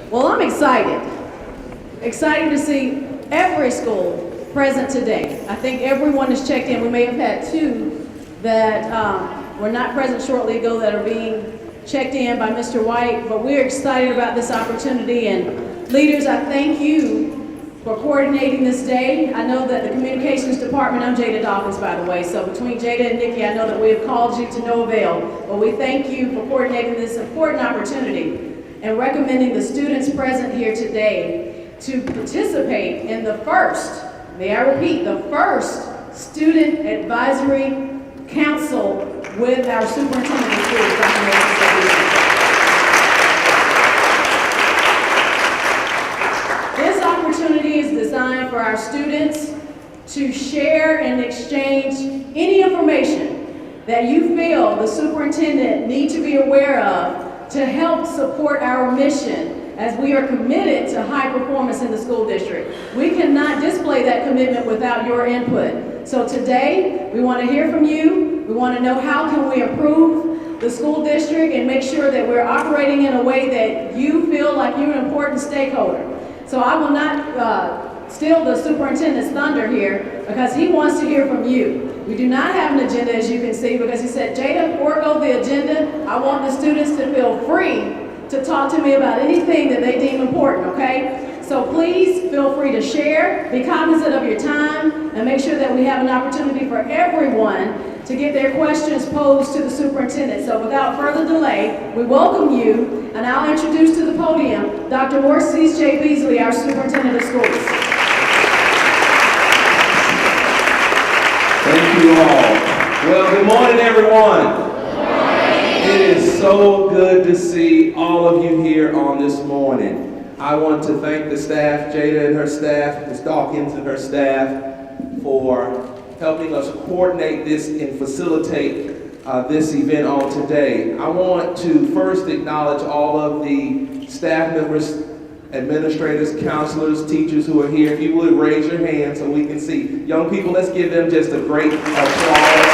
Well, I'm excited. Excited to see every school present today. I think everyone is checked in. We may have had two that were not present shortly ago that are being checked in by Mr. White, but we're excited about this opportunity. And leaders, I thank you for coordinating this day. I know that the communications department, I'm Jada Dawkins, by the way, so between Jada and Nikki, I know that we have called you to no avail, but we thank you for coordinating this important opportunity and recommending the students present here today to participate in the first, may I repeat, the first Student Advisory Council with our Superintendent of Schools, Dr. Clayton. This opportunity is designed for our students to share and exchange any information that you feel the superintendent needs to be aware of to help support our mission as we are committed to high performance in the school district. We cannot display that commitment without your input. So today, we want to hear from you. We want to know how can we improve the school district and make sure that we're operating in a way that you feel like you're an important stakeholder. So I will not steal the superintendent's thunder here because he wants to hear from you. We do not have an agenda, as you can see, because he said, Jada, forego the agenda. I want the students to feel free to talk to me about anything that they deem important, okay? So please feel free to share, be cognizant of your time, and make sure that we have an opportunity for everyone to get their questions posed to the superintendent. So without further delay, we welcome you, and I'll introduce to the podium Dr. Morsees J. Beasley, our superintendent of schools. Thank you all. Well, good morning, everyone. It is so good to see all of you here on this morning. I want to thank the staff, Jada and her staff, Ms. Dawkins and her staff, for helping us coordinate this and facilitate this event on today. I want to first acknowledge all of the staff members, administrators, counselors, teachers who are here. If you would raise your hand so we can see. Young people, let's give them just a great applause.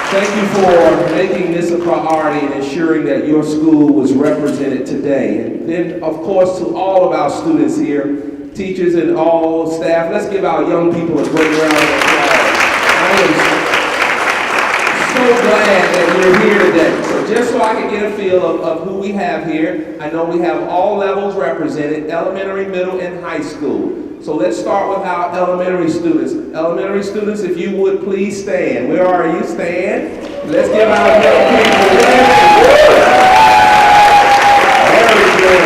Thank you for making this a priority and ensuring that your school was represented today. And then, of course, to all of our students here, teachers and all staff, let's give our young people a great round of applause. I am so glad that you're here today. So just so I can get a feel of who we have here, I know we have all levels represented, elementary, middle, and high school. So let's start with our elementary students. Elementary students, if you would please stand. Where are you? Stand. Let's give our young people very good.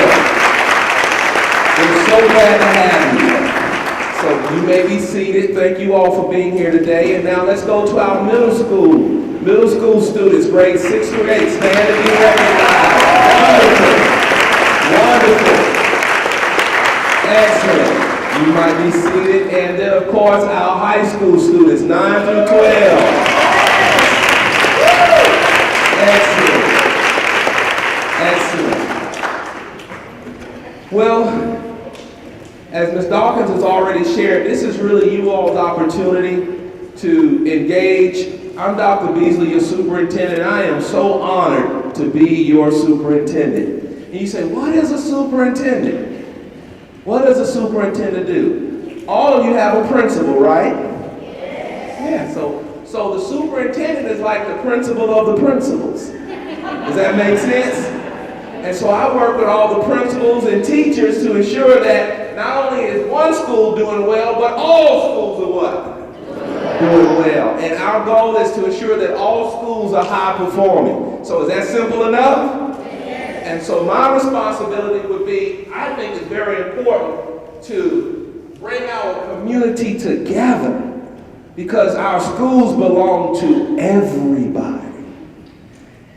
We're so glad to have you. So you may be seated. Thank you all for being here today. And now let's go to our middle school. Middle school students, grades 6 through 8, stand to be recognized. Wonderful. Wonderful. Excellent. You might be seated. And then, of course, our high school students, 9 through 12. Excellent. Excellent. Well, as Ms. Dawkins has already shared, this is really you all's opportunity to engage. I'm Dr. Beasley, your superintendent. I am so honored to be your superintendent. And you say, what is a superintendent? What does a superintendent do? All of you have a principal, right? Yeah, so the superintendent is like the principal of the principals. Does that make sense? And so I work with all the principals and teachers to ensure that not only is one school doing well, but all schools are what? Doing well. And our goal is to ensure that all schools are high performing. So is that simple enough? And so my responsibility would be, I think it's very important to bring our community together because our schools belong to everybody.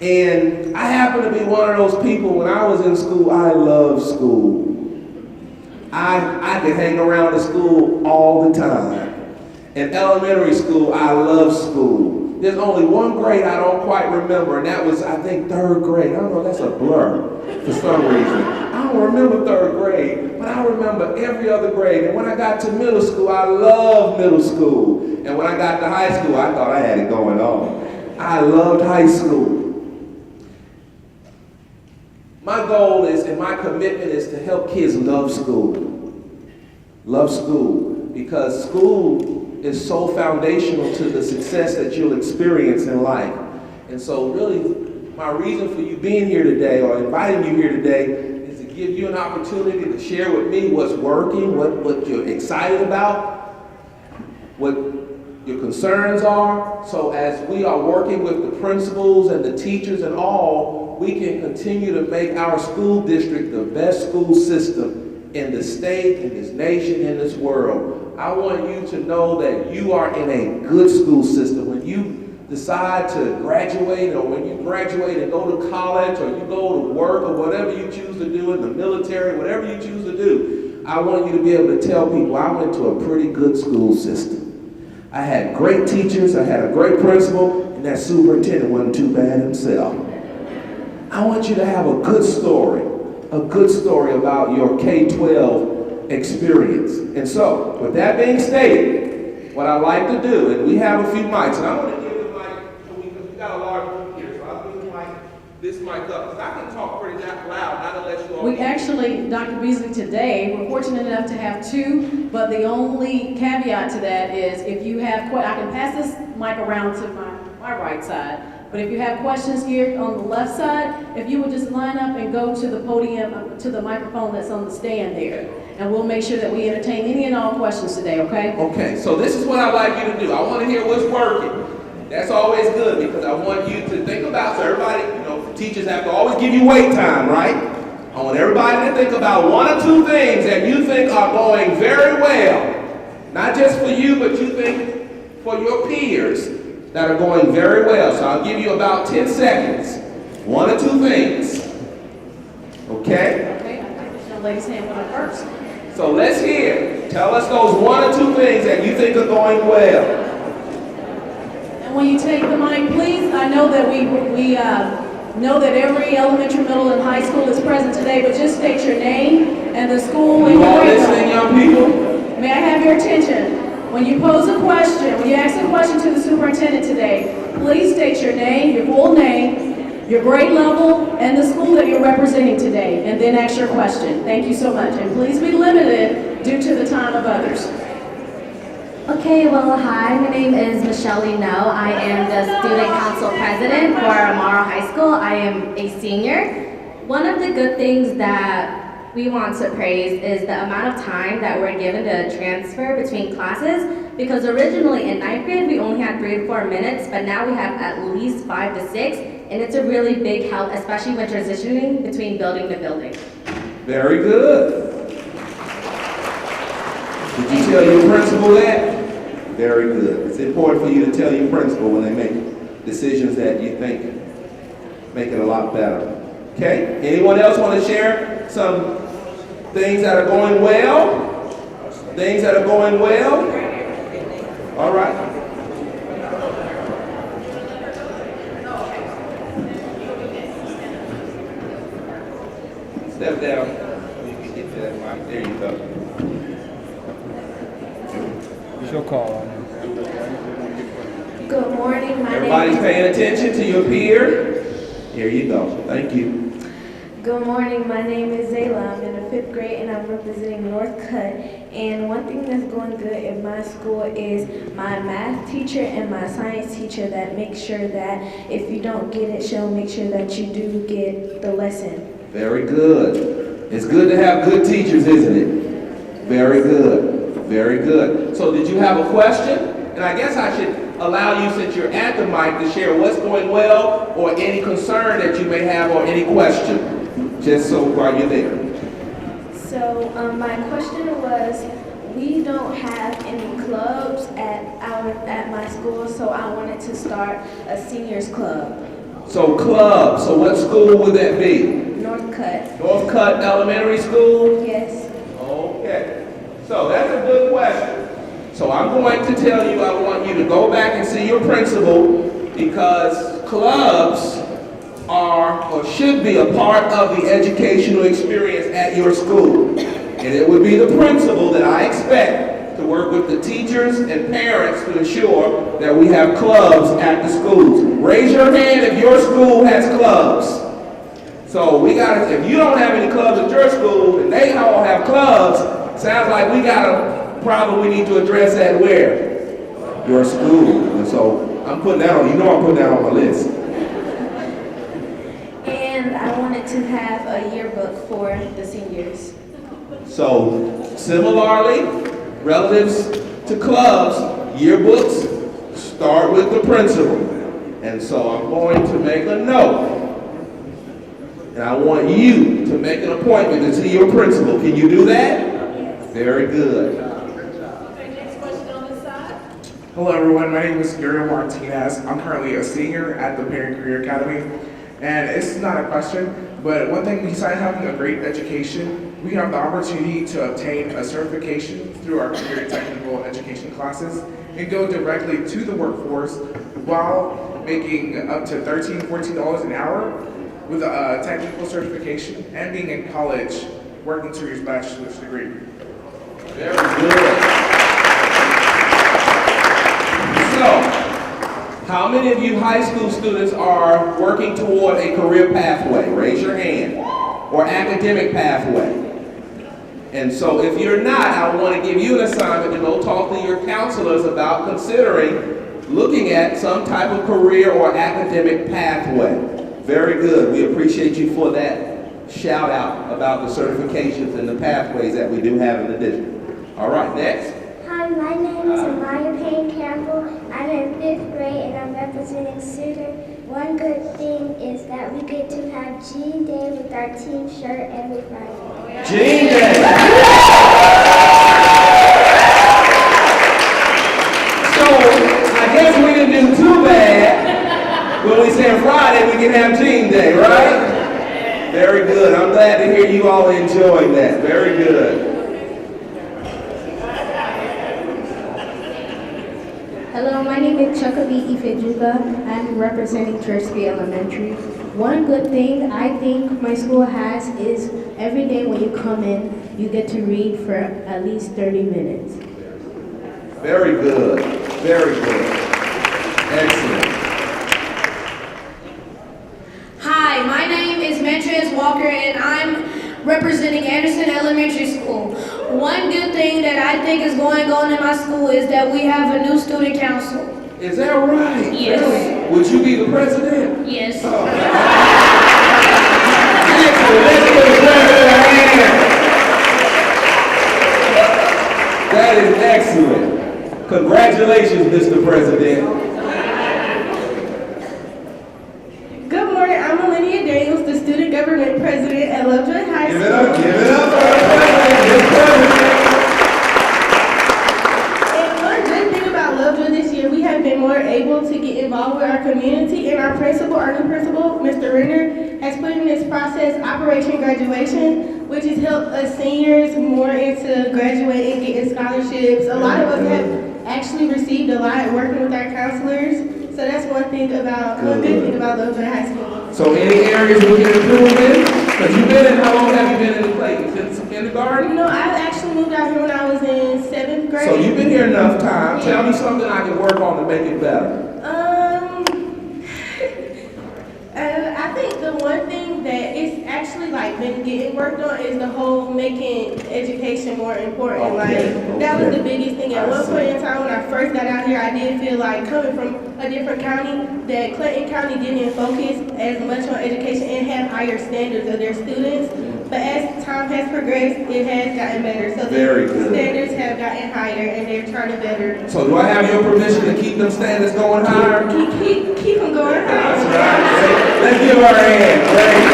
And I happen to be one of those people, when I was in school, I loved school. I could hang around the school all the time. In elementary school, I loved school. There's only one grade I don't quite remember, and that was, I think, 3rd grade. I don't know, that's a blur for some reason. I don't remember 3rd grade, but I remember every other grade. And when I got to middle school, I loved middle school. And when I got to high school, I thought I had it going on. I loved high school. My goal is, and my commitment is to help kids love school. Love school, because school is so foundational to the success that you'll experience in life. And so really, my reason for you being here today, or inviting you here today, is to give you an opportunity to share with me what's working, what you're excited about, what your concerns are, so as we are working with the principals and the teachers and all, we can continue to make our school district the best school system in the state, in this nation, in this world. I want you to know that you are in a good school system. When you decide to graduate, or when you graduate and go to college, or you go to work, or whatever you choose to do in the military, whatever you choose to do, I want you to be able to tell people, I went to a pretty good school system. I had great teachers, I had a great principal, and that superintendent wasn't too bad himself. I want you to have a good story about your K-12 experience. And so, with that being stated, what I like to do, and we have a few mics, and I want to give the mic, because we got a large group here, so I'll give the mic, this mic up, because I can talk pretty loud, not unless you all... We actually, Dr. Beasley, today, we're fortunate enough to have two, but the only caveat to that is if you have, I can pass this mic around to my right side, but if you have questions here on the left side, if you would just line up and go to the podium, to the microphone that's on the stand there, and we'll make sure that we entertain any and all questions today, okay? Okay, so this is what I'd like you to do. I want to hear what's working. That's always good, because I want you to think about, so everybody, teachers have to always give you wait time, right? I want everybody to think about one or two things that you think are going very well. Not just for you, but you think for your peers that are going very well. So I'll give you about 10 seconds. One or two things. Okay? Okay, I think this young lady's hand went up first. So let's hear. Tell us those one or two things that you think are going well. And when you take the mic, please, I know that we know that every elementary, middle, and high school is present today, but just state your name and the school and You your all grade listening, level. young people? May I have your attention? When you pose a question, when you ask a question to the superintendent today, please state your name, your full name, your grade level, and the school that you're representing today, and then ask your question. Thank you so much. And please be limited due to the time of others. Okay, well, hi, my name is Michelle No. I am the Student Council President for Morrow High School. I am a senior. One of the good things that we want to praise is the amount of time that we're given to transfer between classes, because originally in 9th grade we only had 3 to 4 minutes, but now we have at least 5 to 6, and it's a really big help, especially when transitioning between building to building. Very good. Did you tell your principal that? Very good. It's important for you to tell your principal when they make decisions that you think make it a lot better. Okay? Anyone else want to share some things that are going well? Things that are going well? All right. Step down. You can get to that mic. There you go. She'll call on him. Good morning, my Everybody's name paying attention to your peer. Here you go. Thank you. Good morning, my name is Zayla. I'm in the 5th grade and I'm representing North Cut. And one thing that's going good in my school is my math teacher and my science teacher that make sure that if you don't get it, she'll make sure that you do get the lesson. Very good. It's good to have good teachers, isn't it? Very good. Very good. So did you have a question? And I guess I should allow you, since you're at the mic, to share what's going well or any concern that you may have or any question, just so while you're there. So my question was, we don't have any clubs at my school, so I wanted to start a seniors club. So club, so what school would that be? North Cut. North Cut Elementary School? Yes. Okay. So that's a good question. So I'm going to tell you, I want you to go back and see your principal, because clubs are or should be a part of the educational experience at your school. And it would be the principal that I expect to work with the teachers and parents to ensure that we have clubs at the schools. Raise your hand if your school has clubs. So we gotta, if you don't have any clubs at your school and they all have clubs, sounds like we got a problem we need to address at where? Your school. And so I'm putting that on, you know I'm putting that on my list. And I wanted to have a yearbook for the seniors. So similarly, relatives to clubs, yearbooks start with the principal. And so I'm going to make a note. And I want you to make an appointment to see your principal. Can you do that? Yes. Very good. Okay, next question on this side. Hello everyone, my name is Gabriel Martinez. I'm currently a senior at the Parent Career Academy. And it's not a question, but one thing besides having a great education, we have the opportunity to obtain a certification through our career technical education classes and go directly to the workforce while making up to $13, $14 an hour with a technical certification and being in college working to your bachelor's degree. Very good. So, how many of you high school students are working toward a career pathway? Raise your hand. Or academic pathway. And so if you're not, I want to give you an assignment to go talk to your counselors about considering looking at some type of career or academic pathway. Very good. We appreciate you for that shout out about the certifications and the pathways that we do have in the district. All right, next. Hi, my name is Amaya Payne Campbell. I'm in 5th grade and I'm representing student. One good thing is that we get to have Jean Day with our team shirt every Friday. Jean Day. So, I guess we didn't do too bad when we said Friday we can have Jean Day, right? Very good. I'm glad to hear you all enjoying that. Very good. Hello, my name is Chukabi Ifejuka. I'm representing Chersky Elementary. One good thing I think my school has is every day when you come in, you get to read for at least 30 minutes. Very good. Very good. Excellent. Hi, my name is Mentrez Walker and I'm representing Anderson Elementary School. One good thing that I think is going on in my school is that we have a new student council. Is that right? Yes. Really? Would you be the president? Yes. Oh. Excellent. Let's give the president a hand. That is excellent. Congratulations, Mr. President. Good morning, I'm Melania Daniels, the student government president at Lovejoy High School. Give it up for our president, Mr. President. And one good thing about Lovejoy this year, we have been more able to get involved with our community, and our principal, our new principal, Mr. Renner, has put in this process Operation Graduation, which has helped us seniors more into graduating and getting scholarships. A lot of us have actually received a lot working with our counselors. So that's one good thing about Lovejoy High School. So any areas we can improve in? Because you've been in, how long have you been in Clayton? Since kindergarten? You know, I actually moved out here when I was in 7th grade. So you've been here enough time. Tell me something I can work on to make it better. I think the one thing that it's actually like been getting worked on is the whole making education more important. That was the biggest thing. At one point in time when I first got out here, I did feel like coming from a different county that Clayton County didn't focus as much on education and have higher standards of their students. But as time has progressed, it has gotten better. So the standards have gotten higher and they're trying to better. So do I have your permission to keep them standards going higher? Keep them going higher. That's right. Let's give her a hand. Great.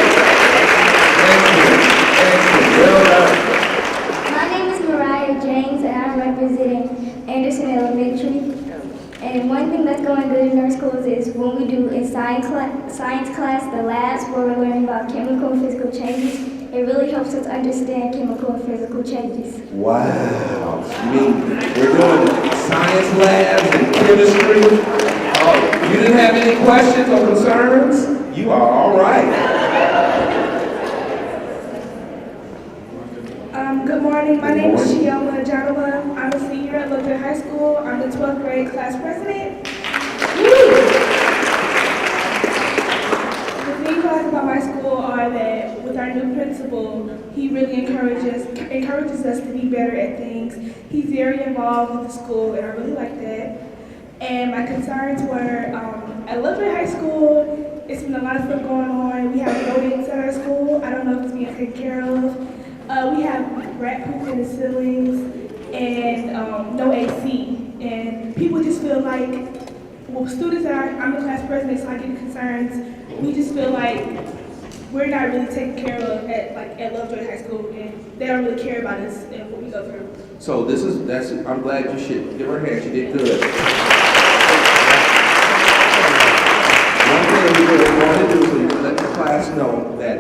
Excellent. Well done. My name is Mariah James and I'm representing Anderson Elementary. And one thing that's going good in our schools is when we do in science class, the labs where we're learning about chemical and physical changes, it really helps us understand chemical and physical changes. Wow. You mean we're doing science labs and chemistry? Oh, you didn't have any questions or concerns? You are all right. Good morning. My name is Chioma Janova. I'm a senior at Lovejoy High School. I'm the 12th grade class president. The theme for like about my school are that with our new principal, he really encourages us to be better at things. He's very involved with the school, and I really like that. And my concerns were at Lovejoy High School, it's been a lot of stuff going on. We have rodents at our school. I don't know if it's being taken care of. We have rat poop in the ceilings and no AC. And people just feel like, well, students I'm the class president, so I get the concerns. We just feel like we're not really taken care of at Lovejoy High School, and they don't really care about us and what we go through. So I'm glad you should give her a hand, she did good. One thing we want to do is we let the class know that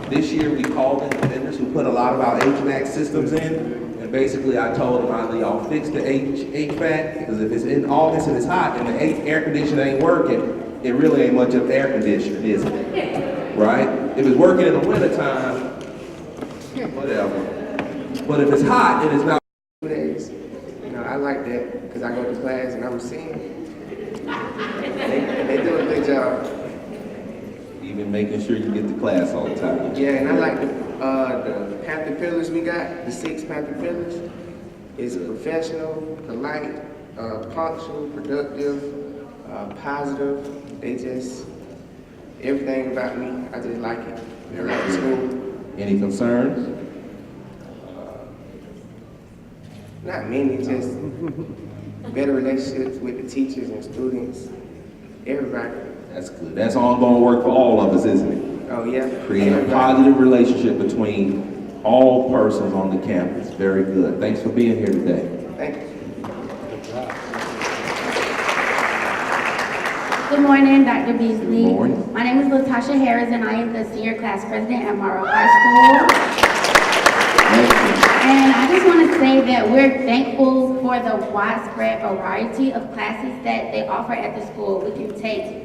this year we called in vendors who put a lot of our HVAC systems in. And basically I told them either y'all fix the HVAC, because if it's in August and it's hot and the air conditioner ain't working, it really ain't much of air conditioning, is it? Right? If it's working in the wintertime, whatever. But if it's hot and it's not. Days. You know, I like that because I go to class and I'm a senior. They do a good job. Even making sure you get to class all the time. Yeah, and I like the Panther pillars we got, the 6 Panther pillars. It's professional, polite, punctual, productive, positive. They just, everything about me, I just like it. I like the school. Any concerns? Not many, just better relationships with the teachers and students, everybody. That's good. That's ongoing work for all of us, isn't it? Oh yeah. Create a positive relationship between all persons on the campus. Very good. Thanks for being here today. Thank you. Good morning, Dr. Beasley. Good morning. My name is Latasha Harris, and I am the senior class president at Morrow High School. And I just want to say that we're thankful for the widespread variety of classes that they offer at the school. We can take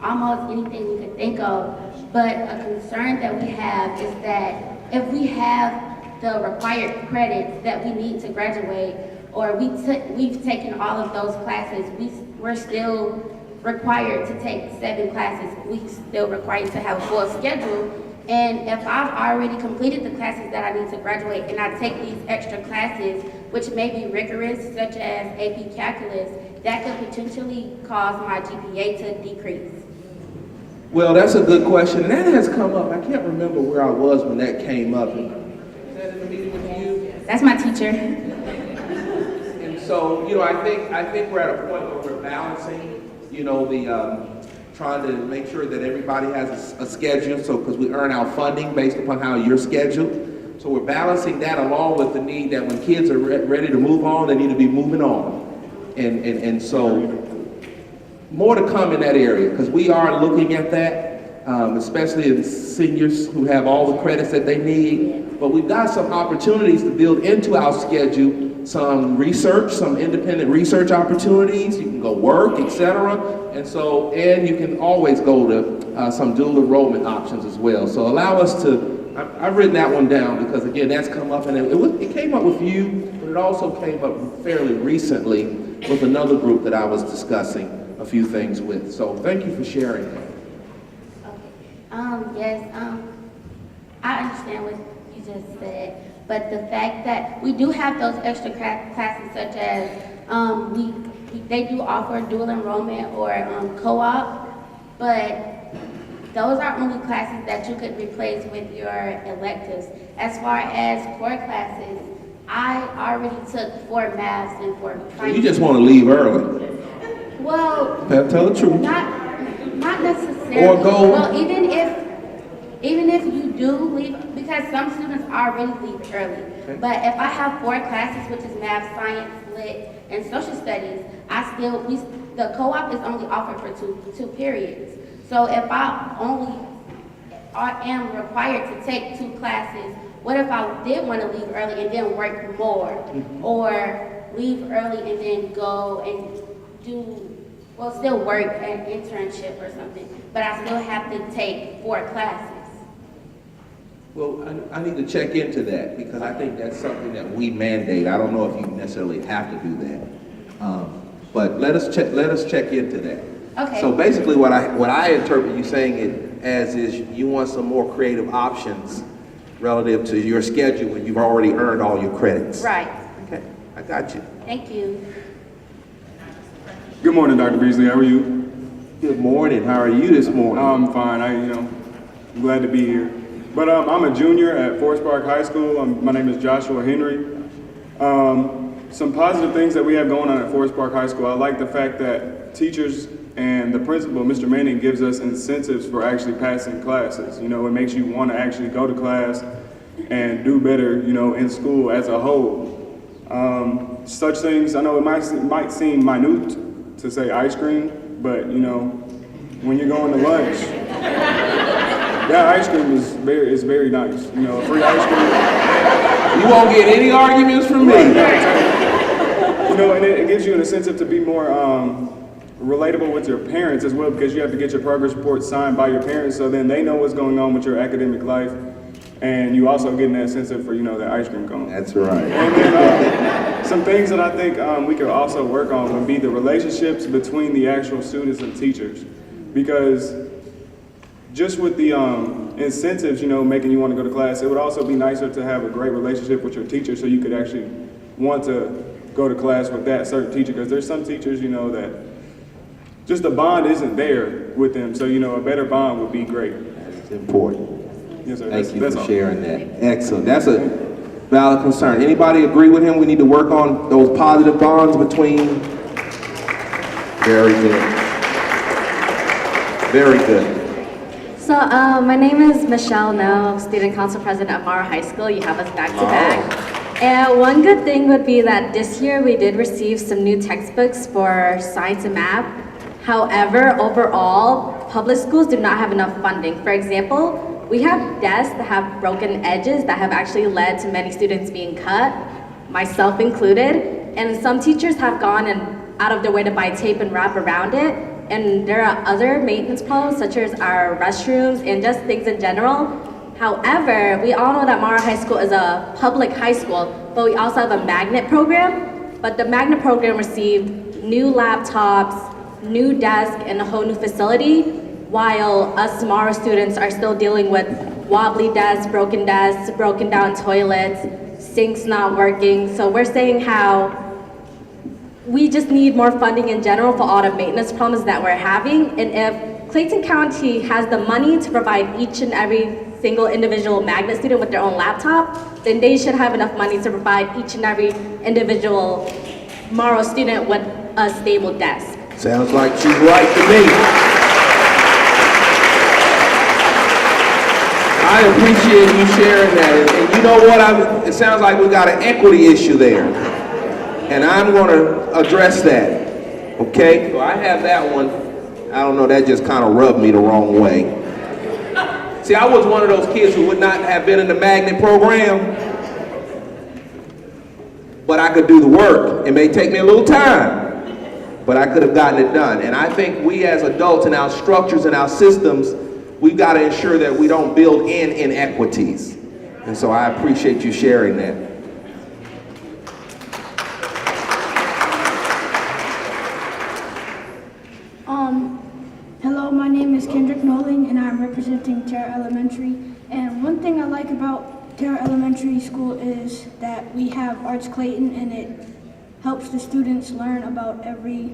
almost anything we could think of, but a concern that we have is that if we have the required credits that we need to graduate, or we've taken all of those classes, we're still required to take 7 classes. We're still required to have a full schedule. And if I've already completed the classes that I need to graduate and I take these extra classes, which may be rigorous, such as AP Calculus, that could potentially cause my GPA to decrease. Well, that's a good question, and that has come up. I can't remember where I was when that came up. Is that in the meeting with you? That's my teacher. And so, you know, I think we're at a point where we're balancing, you know, the trying to make sure that everybody has a schedule, so because we earn our funding based upon how you're scheduled. So we're balancing that along with the need that when kids are ready to move on, they need to be moving on. And so more to come in that area, because we are looking at that, especially in seniors who have all the credits that they need. But we've got some opportunities to build into our schedule, some research, some independent research opportunities. You can go work, etc. And you can always go to some dual enrollment options as well. So allow us to, I've written that one down because again, that's come up, and it came up with you, but it also came up fairly recently with another group that I was discussing a few things with. So thank you for sharing that. Okay. Yes, I understand what you just said, but the fact that we do have those extra classes, such as they do offer dual enrollment or co-op, but those are only classes that you could replace with your electives. As far as core classes, I already took 4 maths and 4 science. So you just want to leave early? Well, Tell the truth. Not necessarily. Or go. Well, even if you do leave, because some students already leave early. Okay. But if I have 4 classes, which is math, science, lit, and social studies, the co-op is only offered for two periods. So if I am required to take 2 classes, what if I did want to leave early and then work more, or leave early and then go and still work an internship or something, but I still have to take 4 classes? Well, I need to check into that because I think that's something that we mandate. I don't know if you necessarily have to do that, but let us check into that. Okay. So basically, what I interpret you saying is, as is you want some more creative options relative to your schedule when you've already earned all your credits. Right. Okay, I got you. Thank you. Good morning, Dr. Beasley. How are you? Good morning. How are you this morning? I'm fine. I'm glad to be here. But I'm a junior at Forest Park High School. My name is Joshua Henry. Some positive things that we have going on at Forest Park High School. I like the fact that teachers and the principal, Mr. Manning, gives us incentives for actually passing classes. It makes you want to actually go to class and do better, in school as a whole. Such things, I know it might seem minute to say ice cream, but when you're going to lunch, that ice cream is very nice. Free ice cream. You won't get any arguments from me. And it gives you an incentive to be more relatable with your parents as well, because you have to get your progress report signed by your parents, so then they know what's going on with your academic life, and you also get that incentive for that ice cream cone. That's right. And then some things that I think we could also work on would be the relationships between the actual students and teachers, because just with the incentives, making you want to go to class, it would also be nicer to have a great relationship with your teacher, so you could actually want to go to class with that certain teacher, because there's some teachers, that just the bond isn't there with them. So, a better bond would be great. That's important. Yes, sir. Thank you That's for all. sharing that. Excellent. That's a valid concern. Anybody agree with him? We need to work on those positive bonds between. Very good. Very good. So, my name is Michelle No, Student Council President at Morrow High School. You have us back to back. And one good thing would be that this year we did receive some new textbooks for science and math. However, overall, public schools do not have enough funding. For example, we have desks that have broken edges that have actually led to many students being cut, myself included. And some teachers have gone out of their way to buy tape and wrap around it. And there are other maintenance problems, such as our restrooms and just things in general. However, we all know that Morrow High School is a public high school, but we also have a magnet program. But the magnet program received new laptops, new desk, and a whole new facility, while us Morrow students are still dealing with wobbly desks, broken down toilets, sinks not working. So we're saying how we just need more funding in general for all the maintenance problems that we're having. And if Clayton County has the money to provide each and every single individual magnet student with their own laptop, then they should have enough money to provide each and every individual Morrow student with a stable desk. Sounds like she's right to me. I appreciate you sharing that. And you know what? It sounds like we got an equity issue there. And I'm going to address that. Okay? So I have that one. I don't know, that just kind of rubbed me the wrong way. See, I was one of those kids who would not have been in the magnet program, but I could do the work. It may take me a little time, but I could have gotten it done. And I think we as adults in our structures and our systems, we've got to ensure that we don't build in inequities. And so I appreciate you sharing that. Hello, my name is Kendrick Nolan, and I'm representing Terra Elementary. And one thing I like about Terra Elementary School is that we have Arts Clayton, and it helps the students learn about PE,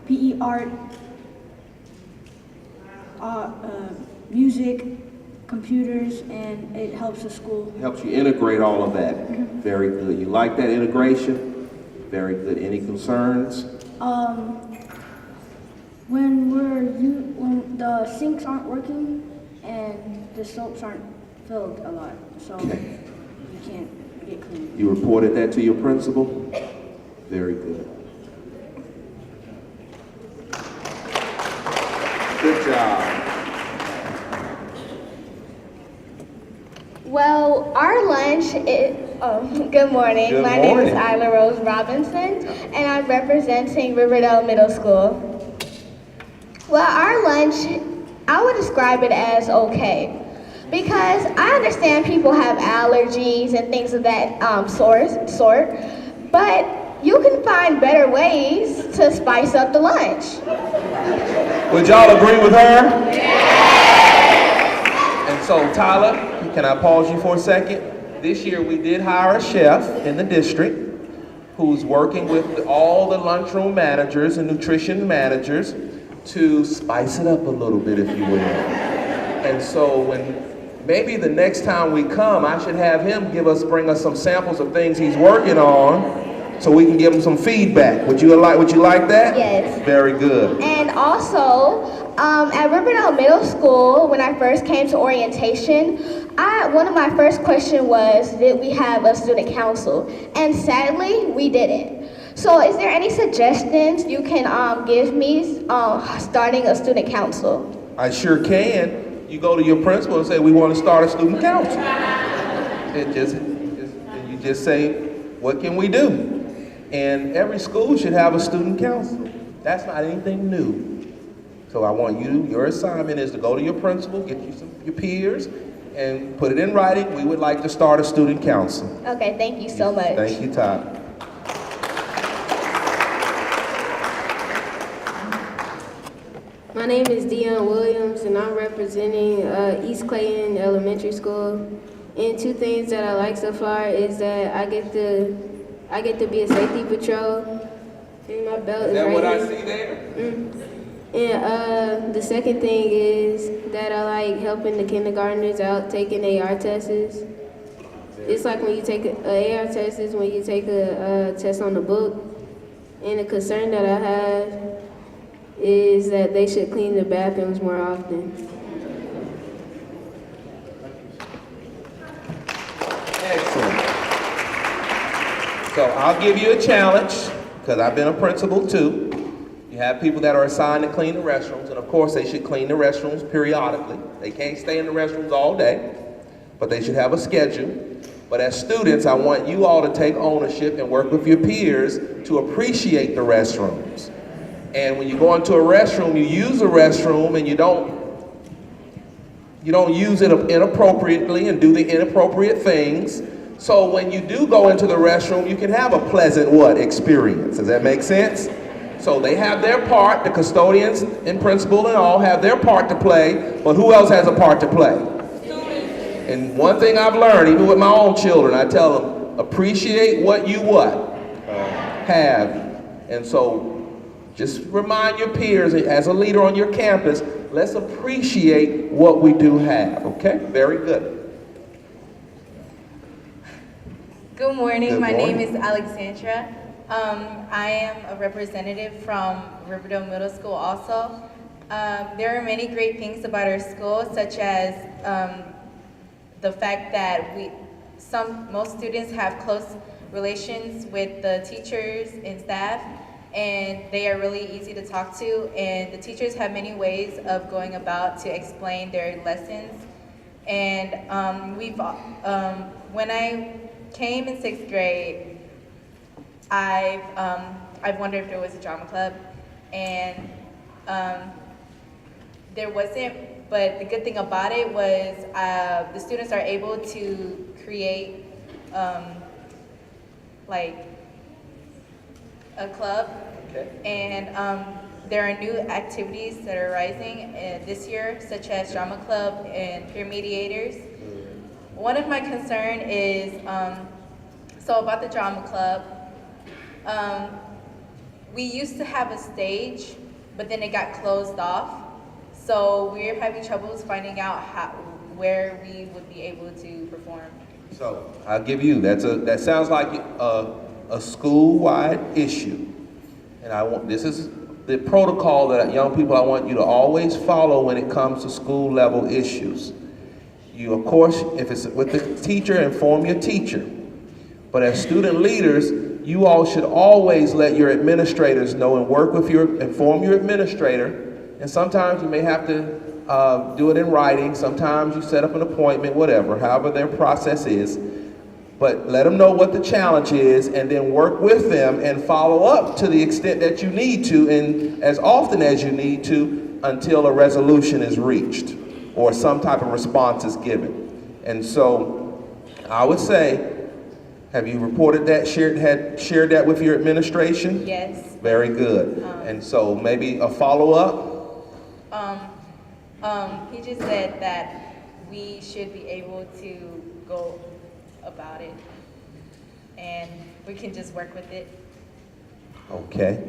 PE, art, music, computers, and it helps the school. Helps you integrate all of that. Very good. You like that integration? Very good. Any concerns? When the sinks aren't working and the soaps aren't filled a lot, so you can't get clean. You reported that to your principal? Very good. Good job. Well, our lunch is, good morning. Good My morning. name is Isla Rose Robinson, and I'm representing Riverdale Middle School. Well, our lunch, I would describe it as okay, because I understand people have allergies and things of that sort, but you can find better ways to spice up the lunch. Would y'all agree with her? And so, Tyler, can I pause you for a second? This year we did hire a chef in the district who's working with all the lunchroom managers and nutrition managers to spice it up a little bit, if you will. And so maybe the next time we come, I should have him bring us some samples of things he's working on so we can give him some feedback. Would you like that? Yes. Very good. And also, at Riverdale Middle School, when I first came to orientation, one of my first questions was, did we have a student council? And sadly, we didn't. So is there any suggestions you can give me starting a student council? I sure can. You go to your principal and say, we want to start a student council. And you just say, what can we do? And every school should have a student council. That's not anything new. So I want your assignment is to go to your principal, get your peers, and put it in writing. We would like to start a student council. Okay, thank you so much. Thank you, Todd. My name is Dion Williams, and I'm representing East Clayton Elementary School. And two things that I like so far is that I get to be a safety patrol. And my belt is that right what I here. see there? And the second thing is that I like helping the kindergartners out taking AR tests. It's like when you take an AR test is when you take a test on the book. And the concern that I have is that they should clean the bathrooms more often. Excellent. So I'll give you a challenge, because I've been a principal too. You have people that are assigned to clean the restrooms, and of course they should clean the restrooms periodically. They can't stay in the restrooms all day, but they should have a schedule. But as students, I want you all to take ownership and work with your peers to appreciate the restrooms. And when you go into a restroom, you use the restroom and you don't use it inappropriately and do the inappropriate things. So when you do go into the restroom, you can have a pleasant experience. Does that make sense? So they have their part, the custodians and principal and all have their part to play, but who else has a part to play? Students. And one thing I've learned, even with my own children, I tell them, appreciate what you have. And so just remind your peers, as a leader on your campus, let's appreciate what we do have, okay? Very good. Good morning. Good My morning. name is Alexandra. I am a representative from Riverdale Middle School also. There are many great things about our school, such as the fact that most students have close relations with the teachers and staff, and they are really easy to talk to, and the teachers have many ways of going about to explain their lessons. And when I came in 6th grade, I've wondered if there was a drama club, and there wasn't, but the good thing about it was the students are able to create like a club, okay. And there are new activities that are rising this year, such as drama club and peer mediators. One of my concern is, so about the drama club, we used to have a stage, but then it got closed off. So we're having troubles finding out where we would be able to perform. So I'll give you, that sounds like a school-wide issue. And this is the protocol that young people, I want you to always follow when it comes to school level issues. You, of course, if it's with the teacher, inform your teacher. But as student leaders, you all should always let your administrators know and inform your administrator. And sometimes you may have to do it in writing. Sometimes you set up an appointment, whatever, however their process is. But let them know what the challenge is, and then work with them and follow up to the extent that you need to, and as often as you need to, until a resolution is reached or some type of response is given. And so I would say, have you reported that, shared that with your administration? Yes. Very good. And so maybe a follow-up He just said that we should be able to go about it, and we can just work with it. Okay.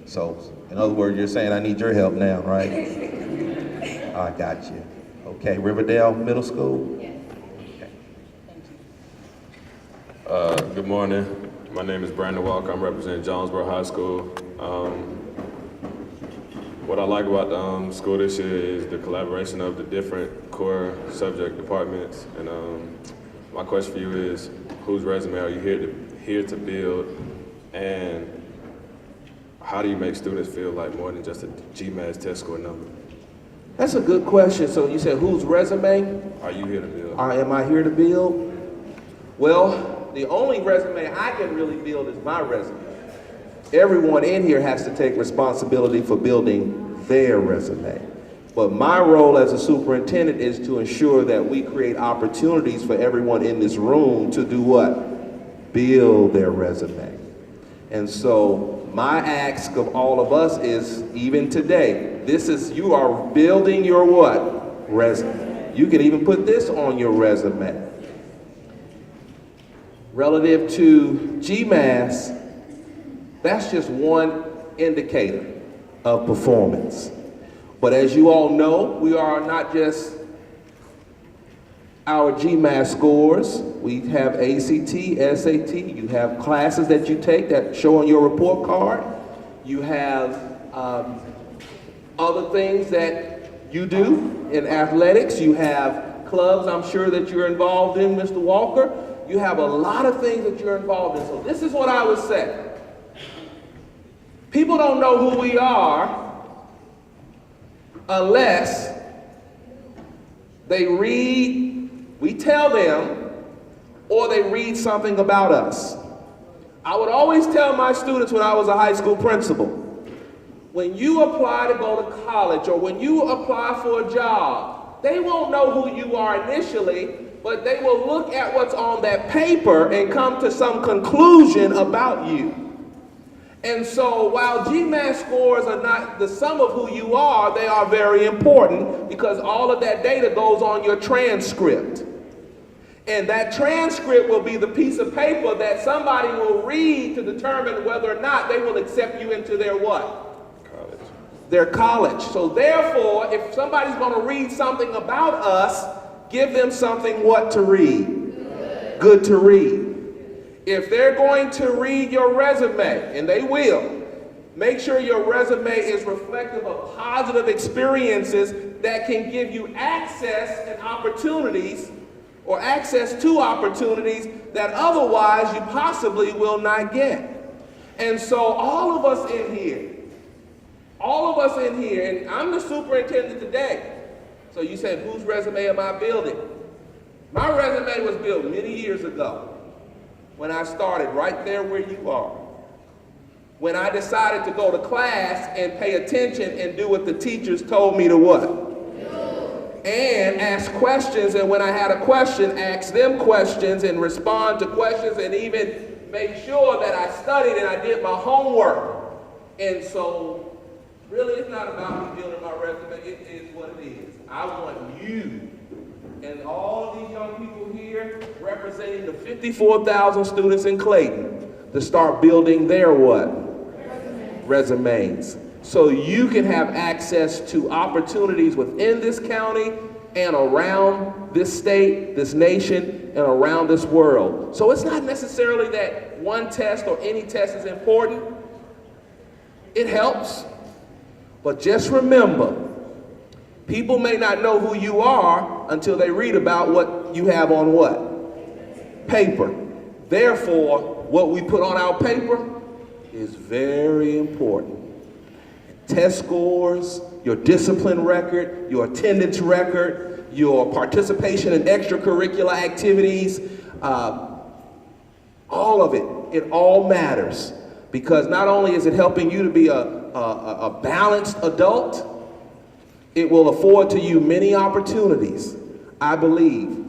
So, in other words, you're saying I need your help now, right? I got you. Okay, Riverdale Middle School? Yes. Okay. Good morning. My name is Brandon Walker. I'm representing Jonesboro High School. What I like about the school this year is the collaboration of the different core subject departments. And my question for you is, whose resume are you here to build? And how do you make students feel like more than just a GMAT test score number? That's a good question. So you said, whose resume Are you here to build? am I here to build? Well, the only resume I can really build is my resume. Everyone in here has to take responsibility for building their resume. But my role as a superintendent is to ensure that we create opportunities for everyone in this room to do what? Build their resume. And so my ask of all of us is, even today, you are building your what? Resume. You can even put this on your resume. Relative to GMAS, that's just one indicator of performance. But as you all know, we are not just our GMAT scores. We have ACT, SAT. You have classes that you take that show on your report card. You have other things that you do in athletics. You have clubs I'm sure that you're involved in, Mr. Walker. You have a lot of things that you're involved in. So this is what I would say. People don't know who we are unless they we tell them, or they read something about us. I would always tell my students when I was a high school principal, when you apply to go to college or when you apply for a job, they won't know who you are initially, but they will look at what's on that paper and come to some conclusion about you. And so while GMAT scores are not the sum of who you are, they are very important because all of that data goes on your transcript. And that transcript will be the piece of paper that somebody will read to determine whether or not they will accept you into their what? College. Their college. So therefore, if somebody's going to read something about us, give them something what to read? Good to read. If they're going to read your resume, and they will, make sure your resume is reflective of positive experiences that can give you access and opportunities, or access to opportunities that otherwise you possibly will not get. And so all of us in here, and I'm the superintendent today. So you said, whose resume am I building? My resume was built many years ago when I started right there where you are. When I decided to go to class and pay attention and do what the teachers told me to what? And ask questions, and when I had a question, ask them questions and respond to questions and even make sure that I studied and I did my homework. And so, really it's not about me building my resume, it is what it is. I want you and all of these young people here representing the 54,000 students in Clayton to start building their what? Resumes. So you can have access to opportunities within this county and around this state, this nation, and around this world. So it's not necessarily that one test or any test is important. It helps. But just remember, people may not know who you are until they read about what you have on what? Paper. Therefore, what we put on our paper is very important. Test scores, your discipline record, your attendance record, your participation in extracurricular activities, all of it, it all matters. Because not only is it helping you to be a balanced adult, it will afford to you many opportunities, I believe,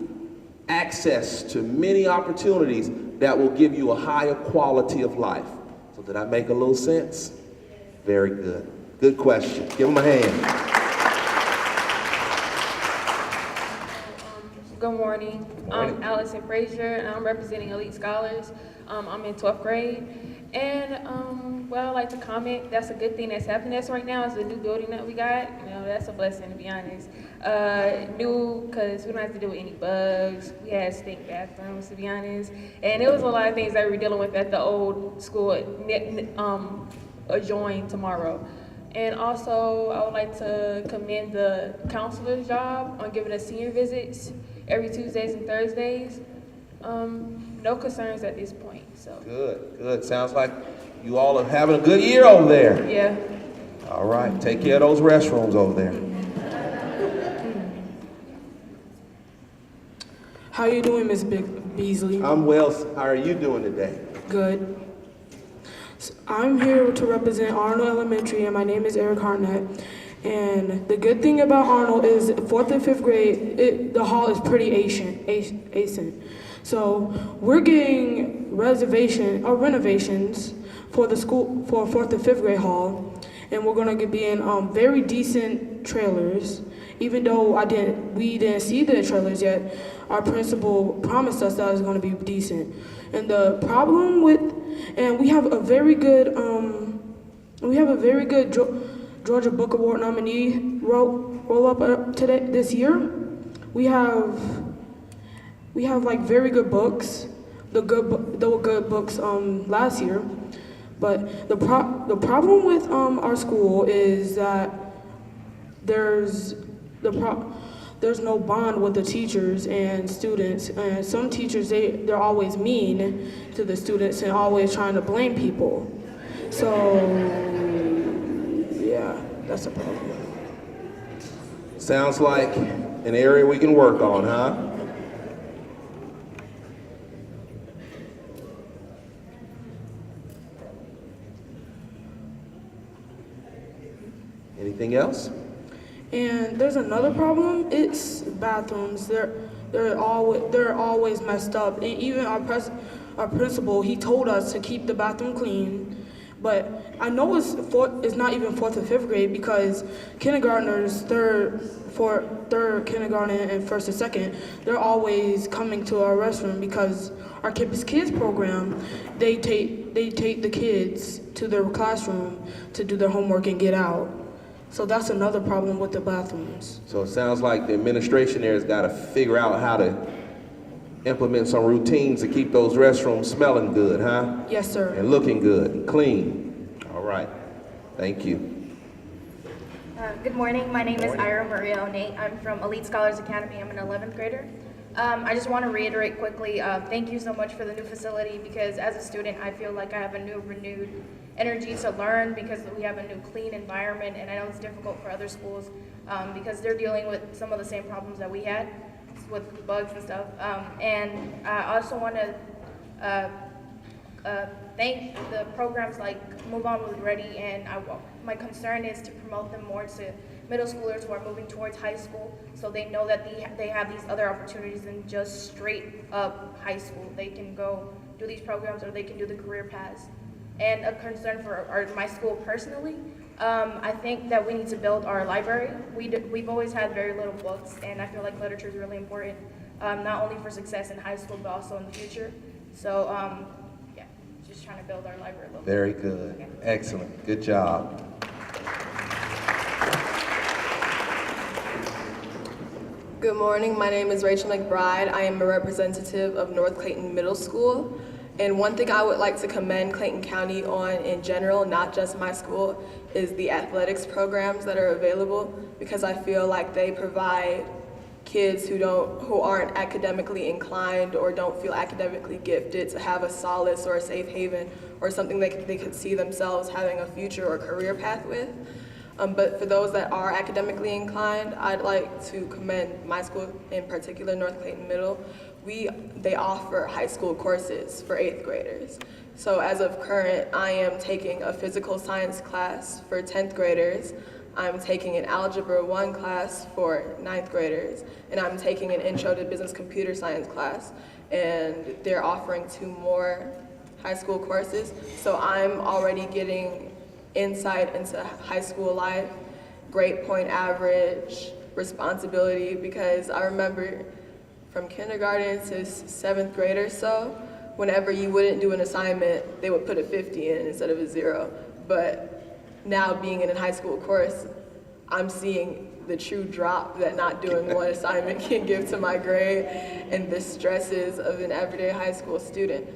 access to many opportunities that will give you a higher quality of life. So did I make a little sense? Very good. Good question. Give them a hand. Good morning. I'm Allison Frazier, and I'm representing Elite Scholars. I'm in 12th grade. And what I'd like to comment, that's a good thing that's happening to us right now is the new building that we got. You know, that's a blessing, to be honest. New, because we don't have to deal with any bugs. We had stink bathrooms, to be honest. And it was a lot of things that we were dealing with at the old school adjoined tomorrow. And also, I would like to commend the counselor's job on giving us senior visits every Tuesdays and Thursdays. No concerns at this point, so. Good, good. Sounds like you all are having a good year over there. Yeah. All right, take care of those restrooms over there. How you doing, Ms. Beasley? I'm well. How are you doing today? Good. I'm here to represent Arnold Elementary, and my name is Eric Harnett. And the good thing about Arnold is 4th and 5th grade, the hall is pretty ancient. So we're getting renovations for the school, for 4th and 5th grade hall, and we're gonna be in very decent trailers. Even though we didn't see the trailers yet, our principal promised us that it was gonna be decent. And the problem with, and we have a very good Georgia Book Award nominee roll up today this year. We have like very good books. They were good books last year, but the problem with our school is that there's no bond with the teachers and students, and some teachers they're always mean to the students and always trying to blame people. So yeah, that's a problem. Sounds like an area we can work on, huh? Anything else? And there's another problem. It's bathrooms. They're always messed up. And even our principal, he told us to keep the bathroom clean. But I know it's not even 4th and 5th grade because kindergartners, third kindergarten and 1st and 2nd, they're always coming to our restroom because our Campus Kids program, they take the kids to their classroom to do their homework and get out. So that's another problem with the bathrooms. So it sounds like the administration there has got to figure out how to implement some routines to keep those restrooms smelling good, huh? Yes, sir. And looking good and clean. All right. Thank you. Good morning. My name is Ira Maria O'Nate. I'm from Elite Scholars Academy. I'm an 11th grader. I just want to reiterate quickly, thank you so much for the new facility because as a student, I feel like I have a new renewed energy to learn because we have a new clean environment, and I know it's difficult for other schools because they're dealing with some of the same problems that we had with bugs and stuff. And I also want to thank the programs like Move On Move Ready, and my concern is to promote them more to middle schoolers who are moving towards high school so they know that they have these other opportunities than just straight up high school. They can go do these programs or they can do the career paths. And a concern for my school personally, I think that we need to build our library. We've always had very little books, and I feel like literature is really important, not only for success in high school, but also in the future. So, yeah, just trying to build our library a little bit. Very good. Okay. Excellent. Good job. Good morning. My name is Rachel McBride. I am a representative of North Clayton Middle School. And one thing I would like to commend Clayton County on in general, not just my school, is the athletics programs that are available because I feel like they provide kids who aren't academically inclined or don't feel academically gifted to have a solace or a safe haven or something they could see themselves having a future or career path with. But for those that are academically inclined, I'd like to commend my school, in particular North Clayton Middle. They offer high school courses for 8th graders. So as of current, I am taking a physical science class for 10th graders. I'm taking an Algebra 1 class for 9th graders, and I'm taking an Intro to Business Computer Science class. And they're offering 2 more high school courses. So I'm already getting insight into high school life, grade point average, responsibility, because I remember from kindergarten to 7th grade or so, whenever you wouldn't do an assignment, they would put a 50 in instead of a 0. But now being in a high school course, I'm seeing the true drop that not doing one assignment can give to my grade and the stresses of an everyday high school student.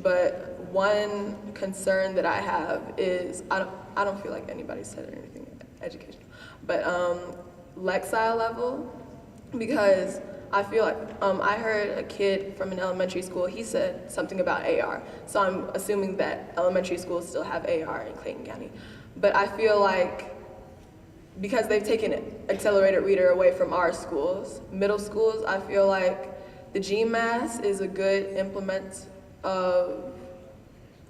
But one concern that I have is, I don't feel like anybody said anything educational, but Lexile level, because I feel like I heard a kid from an elementary school, he said something about AR. So I'm assuming that elementary schools still have AR in Clayton County. But I feel like because they've taken accelerated reader away from our schools, middle schools, I feel like the GMAS is a good implement of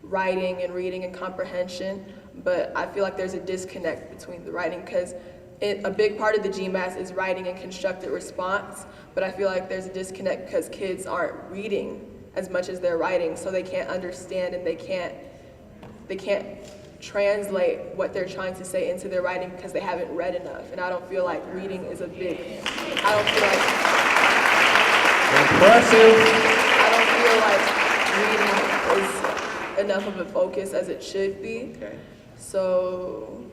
writing and reading and comprehension, but I feel like there's a disconnect between the writing, because a big part of the GMAS is writing and constructed response, but I feel like there's a disconnect because kids aren't reading as much as they're writing, so they can't understand and they can't translate what they're trying to say into their writing because they haven't read enough. And I don't feel like reading is a big, I don't feel like reading is enough of a focus as it should be. Okay. So,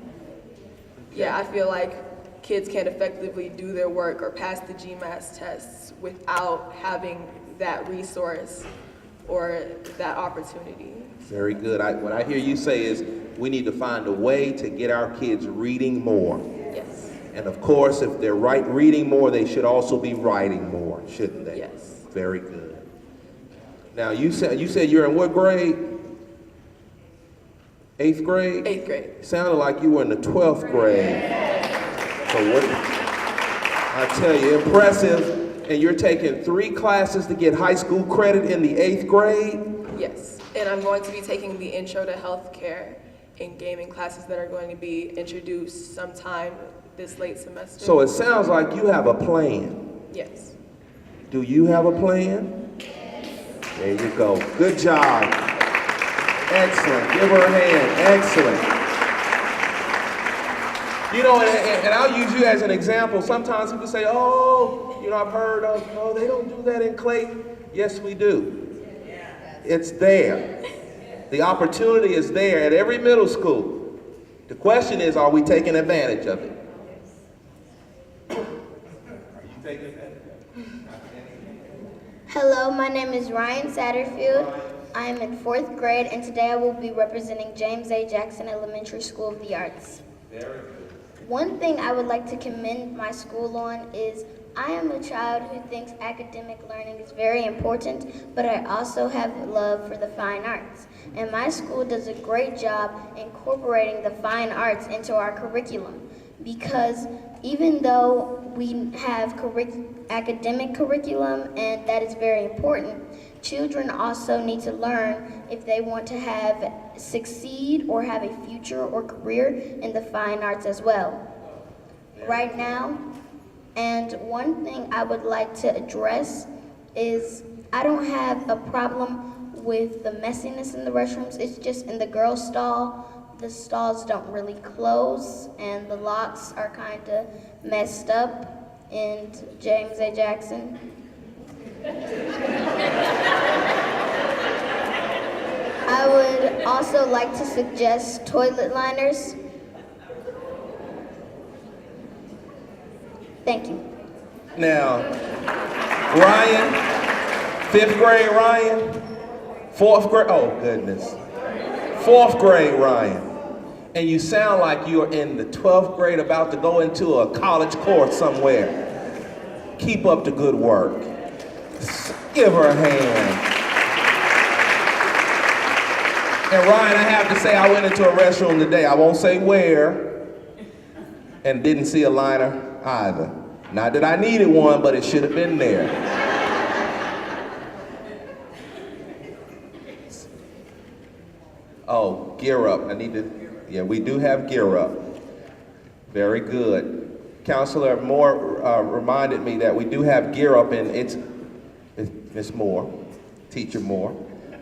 yeah, I feel like kids can't effectively do their work or pass the GMAS tests without having that resource or that opportunity. Very good. What I hear you say is we need to find a way to get our kids reading more. Yes. And of course, if they're reading more, they should also be writing more, shouldn't they? Yes. Very good. Now, you said you're in what grade? 8th grade? 8th grade. Sounded like you were in the 12th grade. So what? I tell you, impressive. And you're taking 3 classes to get high school credit in the 8th grade? Yes. And I'm going to be taking the Intro to Healthcare and Gaming classes that are going to be introduced sometime this late semester. So it sounds like you have a plan. Yes. Do you have a plan? There you go. Good job. Excellent. Give her a hand. Excellent. You know, and I'll use you as an example. Sometimes people say, oh, you know, I've heard of, no, they don't do that in Clayton. Yes, we do. It's there. The opportunity is there at every middle school. The question is, are we taking advantage of it? Are you taking advantage of it? Hello, my name is Ryan Satterfield. I am in 4th grade, and today I will be representing James A. Jackson Elementary School of the Arts. Very good. One thing I would like to commend my school on is I am a child who thinks academic learning is very important, but I also have love for the fine arts. And my school does a great job incorporating the fine arts into our curriculum, because even though we have academic curriculum, and that is very important, children also need to learn if they want to succeed or have a future or career in the fine arts as well. Right now, and one thing I would like to address is I don't have a problem with the messiness in the restrooms. It's just in the girls' stall, the stalls don't really close and the locks are kind of messed up in James A. Jackson. I would also like to suggest toilet liners. Thank you. Now, Ryan, 5th grade Ryan, 4th grade, oh goodness, 4th grade Ryan. And you sound like you're in the 12th grade about to go into a college course somewhere. Keep up the good work. Give her a hand. And Ryan, I have to say, I went into a restroom today, I won't say where, and didn't see a liner either. Not that I needed one, but it should have been there. Oh, Gear Up. Yeah, we do have Gear Up. Very good. Counselor Moore reminded me that we do have Gear Up, and it's Miss Moore, Teacher Moore,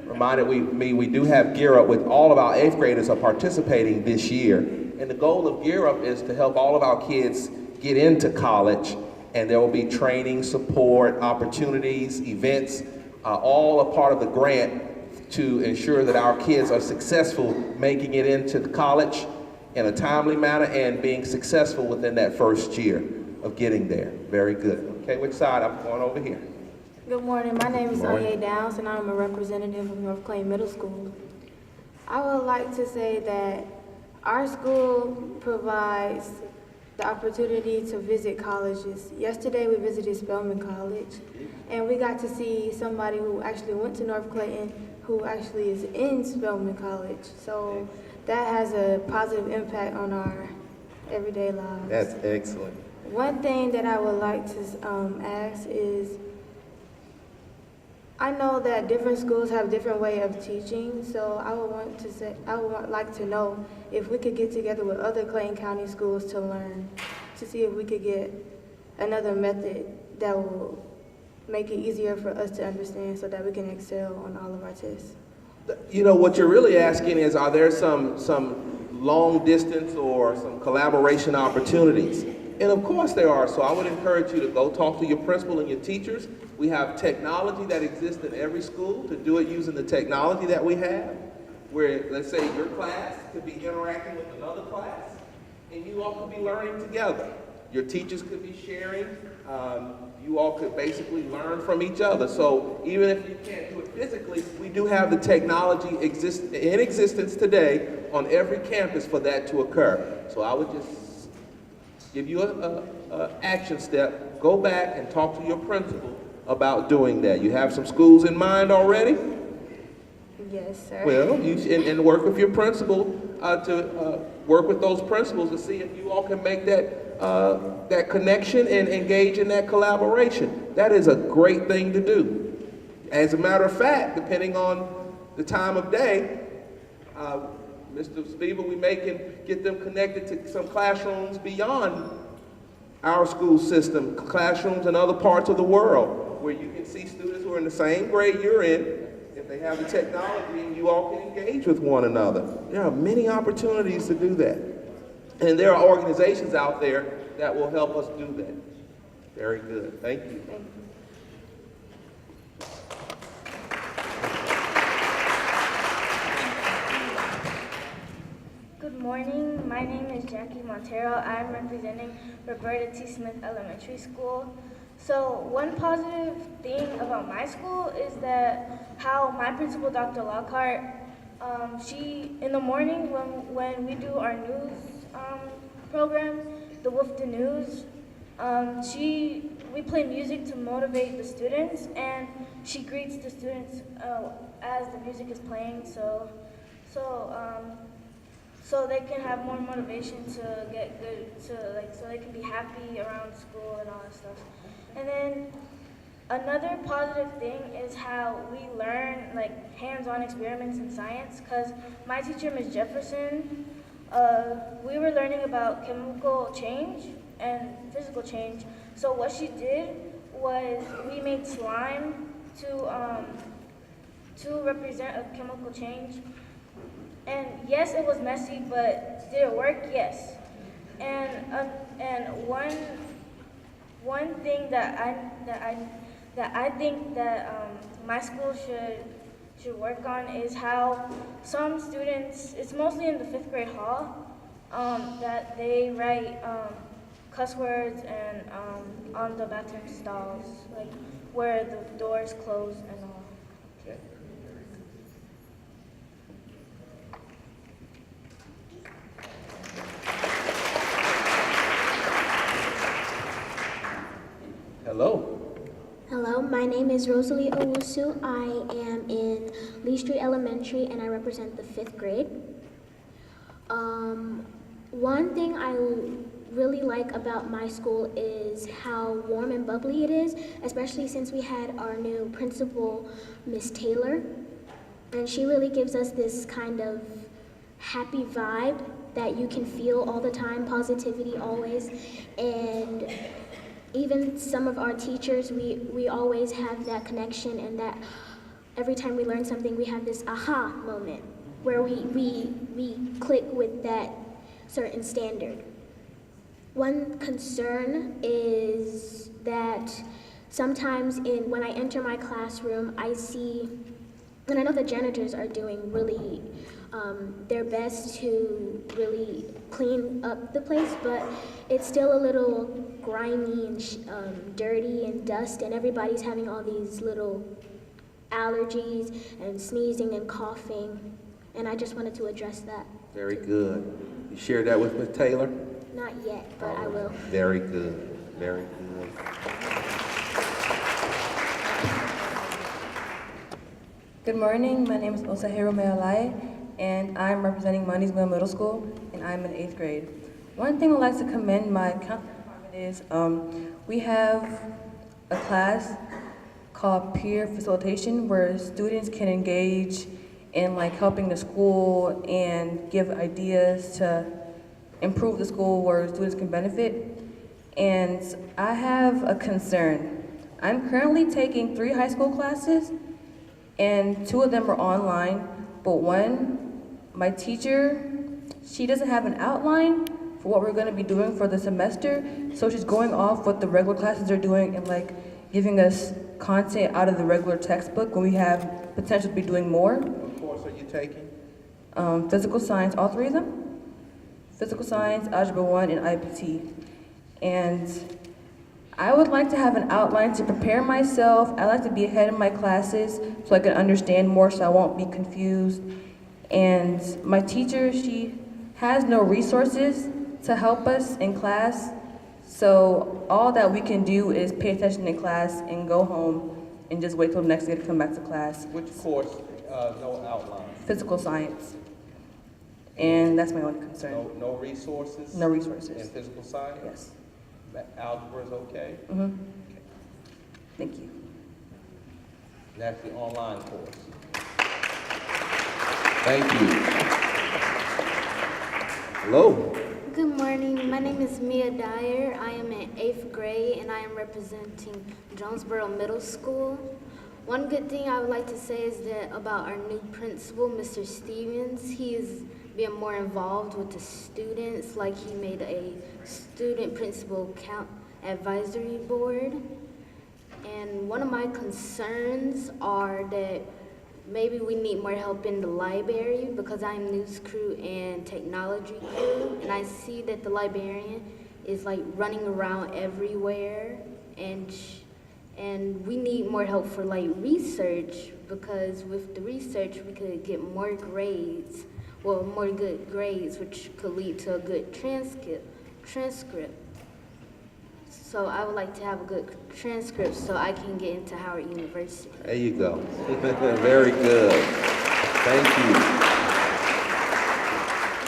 reminded me we do have Gear Up with all of our 8th graders are participating this year. And the goal of Gear Up is to help all of our kids get into college And there will be training, support, opportunities, events, all a part of the grant to ensure that our kids are successful making it into college in a timely manner and being successful within that first year of getting there. Very good. Okay, which side? I'm going over here. Good morning. My name is Good morning. Anya Downs, and I'm a representative of North Clayton Middle School. I would like to say that our school provides the opportunity to visit colleges. Yesterday we visited Spelman College, and we got to see somebody who actually went to North Clayton who actually is in Spelman College. So that has a positive impact on our everyday lives. That's excellent. One thing that I would like to ask is, I know that different schools have different way of teaching, so I would like to know if we could get together with other Clayton County schools to learn, to see if we could get another method that will make it easier for us to understand so that we can excel on all of our tests. You know, what you're really asking is, are there some long distance or some collaboration opportunities? And of course there are, so I would encourage you to go talk to your principal and your teachers. We have technology that exists in every school to do it using the technology that we have, where, let's say, your class could be interacting with another class, and you all could be learning together. Your teachers could be sharing. You all could basically learn from each other. So even if you can't do it physically, we do have the technology in existence today on every campus for that to occur. So I would just give you an action step. Go back and talk to your principal about doing that. You have some schools in mind already? Yes, sir. Well, and work with your principal to work with those principals to see if you all can make that connection and engage in that collaboration. That is a great thing to do. As a matter of fact, depending on the time of day, Mr. Spivak, we may can get them connected to some classrooms beyond our school system, classrooms in other parts of the world, where you can see students who are in the same grade you're in. If they have the technology, and you all can engage with one another. There are many opportunities to do that. And there are organizations out there that will help us do that. Very good. Thank you. Thank you. Good morning. My name is Jackie Montero. I'm representing Roberta T. Smith Elementary School. So one positive thing about my school is that how my principal, Dr. Lockhart, she, in the morning when we do our news program, the Wolf the News, we play music to motivate the students, and she greets the students as the music is playing, so they can have more motivation to get good, so they can be happy around school and all that stuff. And then another positive thing is how we learn hands-on experiments in science, because my teacher, Ms. Jefferson, we were learning about chemical change and physical change. So what she did was we made slime to represent a chemical change. And yes, it was messy, but did it work? Yes. And one thing that I think that my school should work on is how some students, it's mostly in the 5th grade hall, that they write cuss words and on the bathroom stalls, like where the doors close and all. Okay. Hello. Hello, my name is Rosalie Owusu. I am in Lee Street Elementary and I represent the 5th grade. One thing I really like about my school is how warm and bubbly it is, especially since we had our new principal, Miss Taylor. And she really gives us this kind of happy vibe that you can feel all the time, positivity always. And even some of our teachers, we always have that connection, and that every time we learn something, we have this aha moment where we click with that certain standard. One concern is that sometimes when I enter my classroom, I see, and I know the janitors are doing really their best to really clean up the place, but it's still a little grimy and dirty and dust, and everybody's having all these little allergies and sneezing and coughing, and I just wanted to address that. Very good. You shared that with Ms. Taylor? Not yet, but I will. Very good, very good. Good morning, my name is Osahiro Mealai, and I'm representing Moneysville Middle School, and I'm in 8th grade. One thing I'd like to commend my counseling department is we have a class called peer facilitation where students can engage in like helping the school and give ideas to improve the school where students can benefit. And I have a concern. I'm currently taking 3 high school classes, and 2 of them are online, but one, my teacher, she doesn't have an outline for what we're gonna be doing for the semester, so she's going off what the regular classes are doing and like giving us content out of the regular textbook when we have potential to be doing more. What course are you taking? Physical science, all 3 of them. Physical science, Algebra 1, and IPT. And I would like to have an outline to prepare myself. I like to be ahead of my classes so I can understand more so I won't be confused. And my teacher, she has no resources to help us in class. So all that we can do is pay attention in class and go home and just wait till the next day to come back to class. Which course, no outline? Physical science. And that's my only concern. No resources? No resources. In physical science? Yes. Algebra is okay? Mm-hmm. Okay. Thank you. That's the online course. Thank you. Hello. Good morning. My name is Mia Dyer. I am in 8th grade and I am representing Jonesboro Middle School. One good thing I would like to say is that about our new principal, Mr. Stevens. He is being more involved with the students, like he made a student principal advisory board. And one of my concerns are that maybe we need more help in the library because I'm news crew and technology crew, and I see that the librarian is like running around everywhere, and we need more help for like research, because with the research we could get more grades, well, more good grades, which could lead to a good transcript. So I would like to have a good transcript so I can get into Howard University. There you go. Very good. Thank you.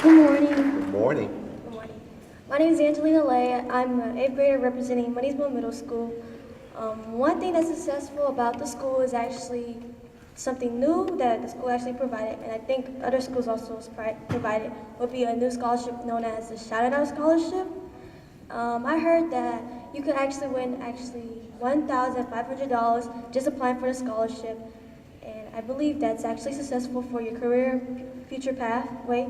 Good morning. Good morning. Good morning. My name is Angelina Lay. I'm an 8th grader representing Moneysville Middle School. One thing that's successful about the school is actually something new that the school actually provided, and I think other schools also provided, would be a new scholarship known as the Shout Out Scholarship. I heard that you could actually win $1,500 just applying for the scholarship, and I believe that's actually successful for your career future pathway.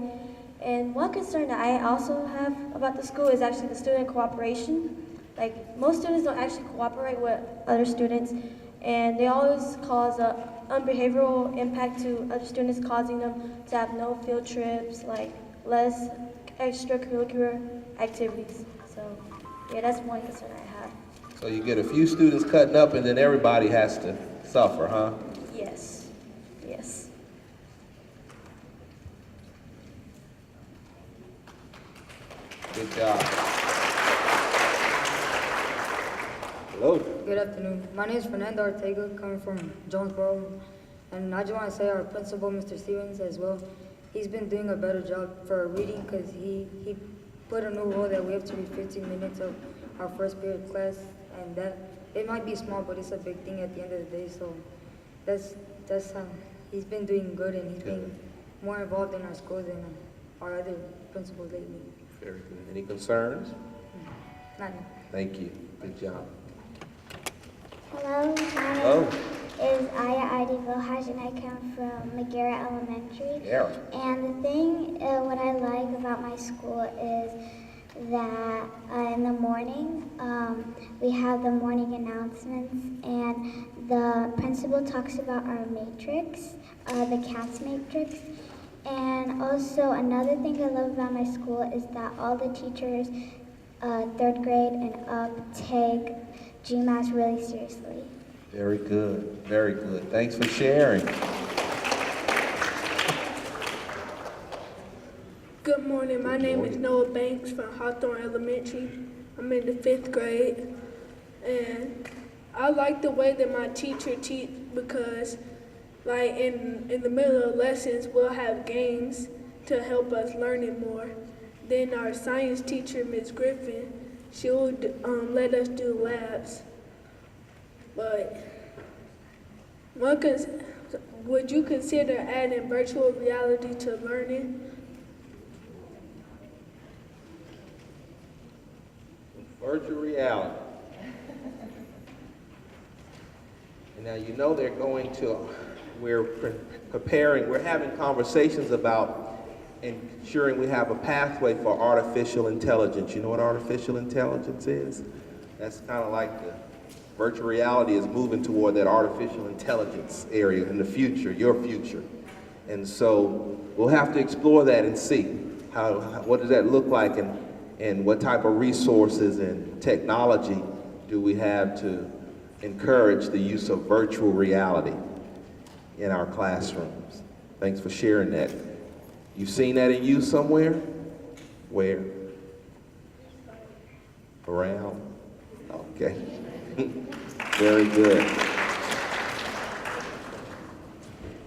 And one concern that I also have about the school is actually the student cooperation. Like, most students don't actually cooperate with other students, and they always cause a unbehavioral impact to other students, causing them to have no field trips, like less extracurricular activities. So, yeah, that's one concern I have. So you get a few students cutting up and then everybody has to suffer, huh? Yes, yes. Good job. Hello. Good afternoon. My name is Fernando Ortega, coming from Jonesboro. And I just want to say our principal, Mr. Stevens, as well. He's been doing a better job for reading because he put a new rule that we have to read 15 minutes of our first period class. And that, it might be small, but it's a big thing at the end of the day. So that's how he's been doing good, and he's been more involved in our school than our other principals lately. Very good. Any concerns? None. Thank you. Good job. Hello, my name is Aya Adi Vilhaj, and I come from McGarrett Elementary. Yeah. And the thing, what I like about my school is that in the morning we have the morning announcements, and the principal talks about our matrix, the CATS matrix. And also another thing I love about my school is that all the teachers, 3rd grade and up, take GMAS really seriously. Very good, very good. Thanks for sharing. Good morning. My name is Noah Banks from Hawthorne Elementary. I'm in the 5th grade, and I like the way that my teacher teach because, like in the middle of lessons, we'll have games to help us learn it more. Then our science teacher, Ms. Griffin, she'll let us do labs. But would you consider adding virtual reality to learning? Virtual reality. And now you know they're going to, we're having conversations about ensuring we have a pathway for artificial intelligence. You know what artificial intelligence is? That's kind of like the virtual reality is moving toward that artificial intelligence area in the future, your future. And so we'll have to explore that and see what does that look like, and what type of resources and technology do we have to encourage the use of virtual reality in our classrooms. Thanks for sharing that. You've seen that in use somewhere? Where? Around? Okay. Very good.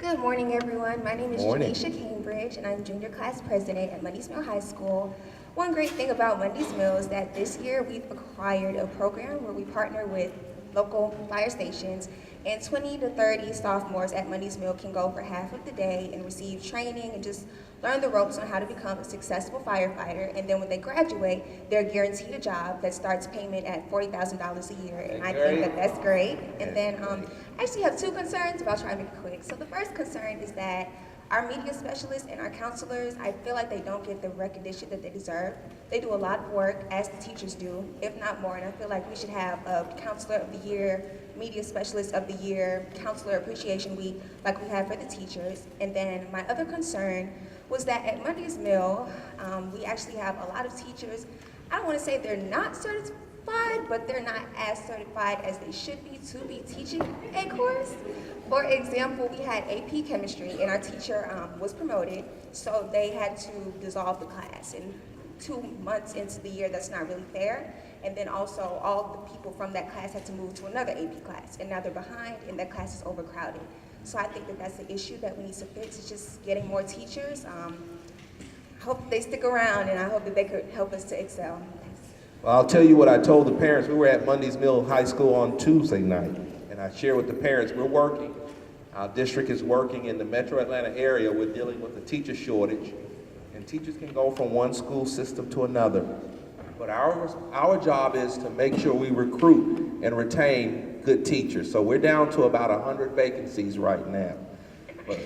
Good morning, everyone. My name is Morning. Janisha Cambridge, and I'm junior class president at Mundy's Mill High School. One great thing about Mundy's Mill is that this year we've acquired a program where we partner with local fire stations, and 20 to 30 sophomores at Mundy's Mill can go for half of the day and receive training and just learn the ropes on how to become a successful firefighter. And then when they graduate, they're guaranteed a job that starts payment at $40,000 a year. And I think that that's great. And then I actually have 2 concerns, but I'll try to make it quick. So the first concern is that our media specialists and our counselors, I feel like they don't get the recognition that they deserve. They do a lot of work, as the teachers do, if not more, and I feel like we should have a Counselor of the Year, Media Specialist of the Year, Counselor Appreciation Week, like we have for the teachers. And then my other concern was that at Mundy's Mill, we actually have a lot of teachers, I don't want to say they're not certified, but they're not as certified as they should be to be teaching a course. For example, we had AP Chemistry, and our teacher was promoted, so they had to dissolve the class. And 2 months into the year, that's not really fair. And then also, all the people from that class had to move to another AP class, and now they're behind, and that class is overcrowded. So I think that that's the issue that we need to fix, is just getting more teachers. I hope they stick around, and I hope that they could help us to excel. Well, I'll tell you what I told the parents. We were at Mundy's Mill High School on Tuesday night, and I shared with the parents, we're working. Our district is working in the metro Atlanta area. We're dealing with a teacher shortage, and teachers can go from one school system to another. But our job is to make sure we recruit and retain good teachers. So we're down to about 100 vacancies right now. But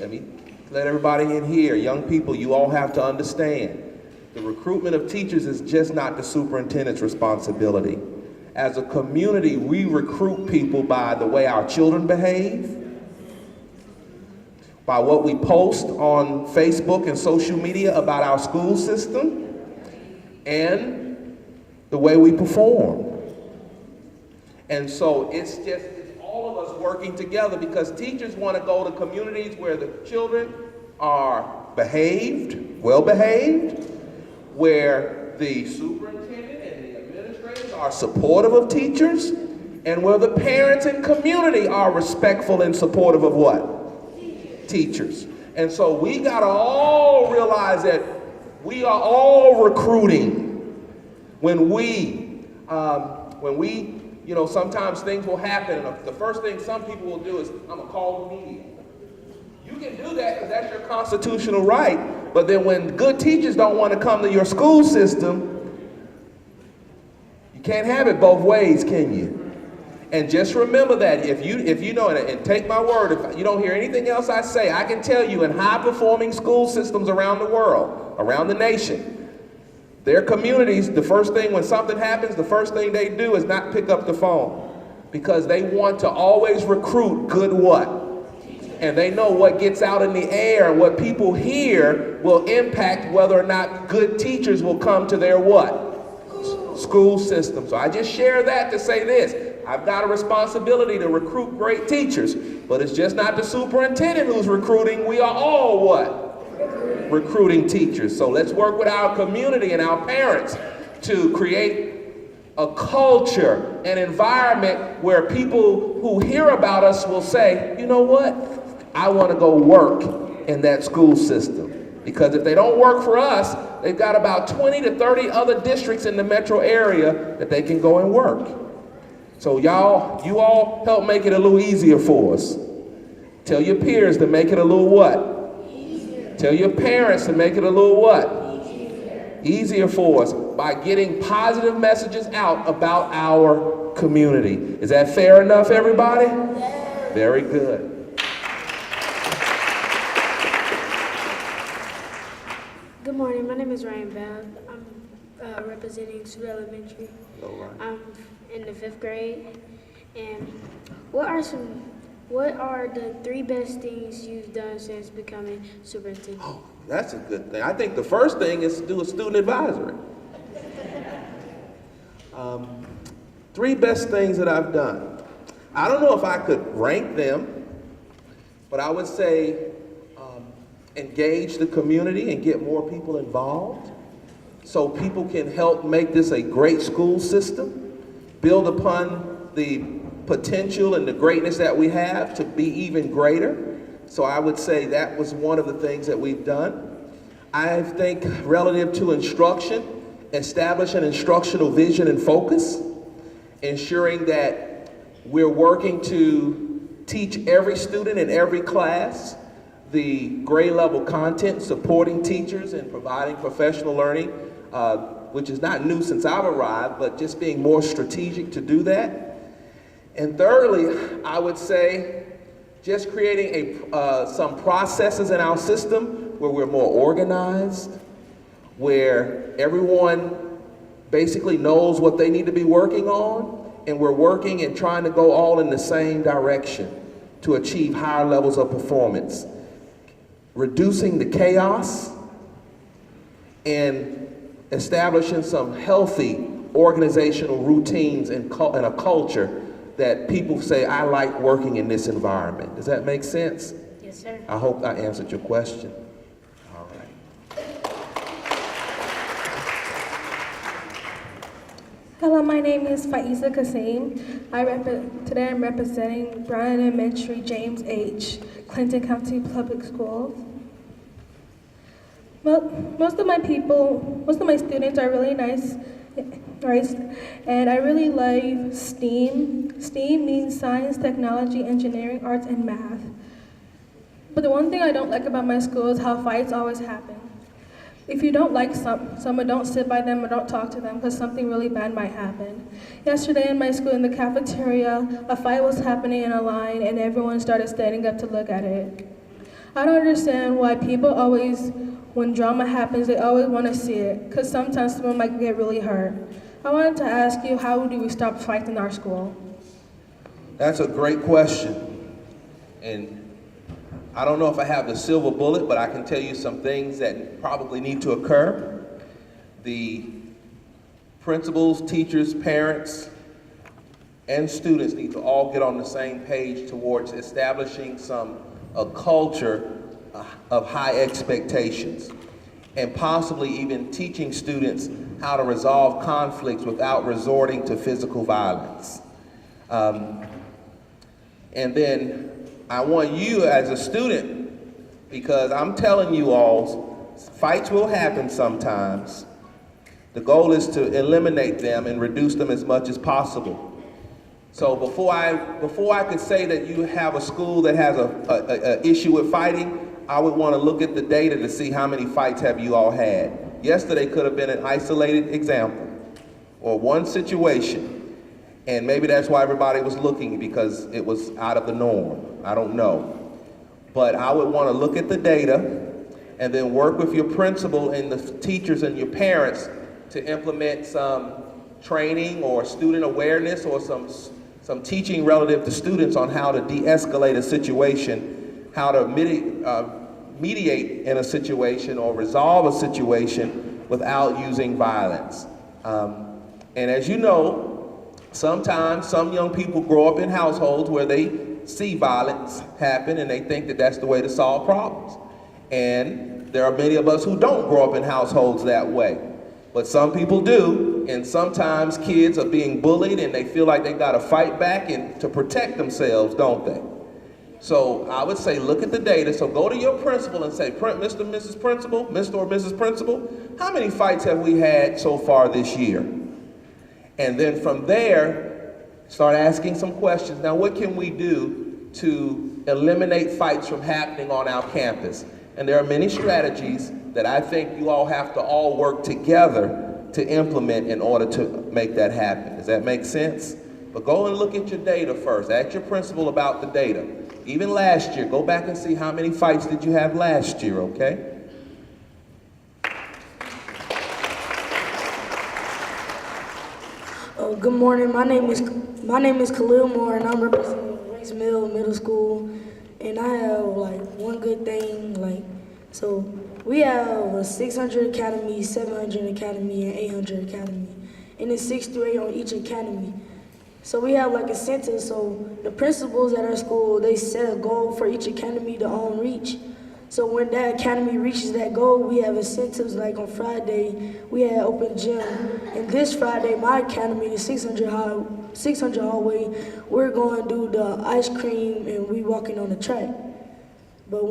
let everybody in here, young people, you all have to understand, the recruitment of teachers is just not the superintendent's responsibility. As a community, we recruit people by the way our children behave, by what we post on Facebook and social media about our school system, and the way we perform. And so it's all of us working together, because teachers want to go to communities where the children are behaved, well behaved, where the superintendent and the administrators are supportive of teachers, and where the parents and community are respectful and supportive of what? Teachers. And so we gotta all realize that we are all recruiting. When we, sometimes things will happen, and the first thing some people will do is, I'm gonna call the media. You can do that because that's your constitutional right, but then when good teachers don't want to come to your school system, you can't have it both ways, can you? And just remember that if you know, and take my word, if you don't hear anything else I say, I can tell you in high-performing school systems around the world, around the nation, Their communities, the first thing when something happens, the first thing they do is not pick up the phone because they want to always recruit good what? And they know what gets out in the air, what people hear will impact whether or not good teachers will come to their what? School system. So I just share that to say this. I've got a responsibility to recruit great teachers, but it's just not the superintendent who's recruiting. We are all what? Recruiting teachers. So let's work with our community and our parents to create a culture, an environment where people who hear about us will say, you know what? I want to go work in that school system. Because if they don't work for us, they've got about 20 to 30 other districts in the metro area that they can go and work. So you all help make it a little easier for us. Tell your peers to make it a little what? Easier. Tell your parents to make it a little what? Easier for us by getting positive messages out about our community. Is that fair enough, everybody? Yes. Very good. Good morning, my name is Ryan Bell. I'm representing Sud Elementary. I'm in the 5th grade. And what are the 3 best things you've done since becoming superintendent? Oh, that's a good thing. I think the first thing is to do a student advisory. 3 best things that I've done. I don't know if I could rank them, but I would say engage the community and get more people involved so people can help make this a great school system, build upon the potential and the greatness that we have to be even greater. So I would say that was one of the things that we've done. I think relative to instruction, establish an instructional vision and focus, ensuring that we're working to teach every student in every class the grade level content, supporting teachers and providing professional learning, which is not new since I've arrived, but just being more strategic to do that. And thirdly, I would say just creating some processes in our system where we're more organized, where everyone basically knows what they need to be working on, and we're working and trying to go all in the same direction to achieve higher levels of performance. Reducing the chaos and establishing some healthy organizational routines and a culture that people say, I like working in this environment. Does that make sense? Yes, sir. I hope I answered your question. All right. Hello, my name is Faiza Kasim. Today I'm representing Bryan Elementary, James H., Clinton County Public Schools. Well, most of my students are really nice, and I really like STEAM. STEAM means science, technology, engineering, arts, and math. But the one thing I don't like about my school is how fights always happen. If you don't like someone, don't sit by them or don't talk to them because something really bad might happen. Yesterday in my school, in the cafeteria, a fight was happening in a line and everyone started standing up to look at it. I don't understand why people always, when drama happens, they always want to see it because sometimes someone might get really hurt. I wanted to ask you, how do we stop fights in our school? That's a great question. And I don't know if I have the silver bullet, but I can tell you some things that probably need to occur. The principals, teachers, parents, and students need to all get on the same page towards establishing a culture of high expectations, and possibly even teaching students how to resolve conflicts without resorting to physical violence. And then I want you as a student, because I'm telling you all, fights will happen sometimes. The goal is to eliminate them and reduce them as much as possible. So before I could say that you have a school that has a issue with fighting, I would want to look at the data to see how many fights have you all had. Yesterday could have been an isolated example or one situation. And maybe that's why everybody was looking, because it was out of the norm. I don't know. But I would want to look at the data and then work with your principal and the teachers and your parents to implement some training or student awareness or some teaching relative to students on how to de-escalate a situation, how to mediate in a situation or resolve a situation without using violence. And as you know, sometimes some young people grow up in households where they see violence happen and they think that that's the way to solve problems. And there are many of us who don't grow up in households that way. But some people do, and sometimes kids are being bullied and they feel like they gotta fight back and to protect themselves, don't they? So I would say look at the data. So go to your principal and say, Mr. and Mrs. Principal, Mr. or Mrs. Principal, how many fights have we had so far this year? And then from there, start asking some questions. Now, what can we do to eliminate fights from happening on our campus? And there are many strategies that I think you all have to all work together to implement in order to make that happen. Does that make sense? But go and look at your data first. Ask your principal about the data. Even last year, go back and see how many fights did you have last year, okay? Good morning. My name is Khalil Moore, and I'm representing Rice Mill Middle School. And I have one good thing. So we have a 600 academy, 700 academy, and 800 academy, and it's 6 through 8 on each academy. So we have a center. So the principals at our school, they set a goal for each academy to reach. So when that academy reaches that goal, we have incentives. Like on Friday, we had open gym. And this Friday, my academy, the 600 hallway, we're going to do the ice cream and we walking on the track. But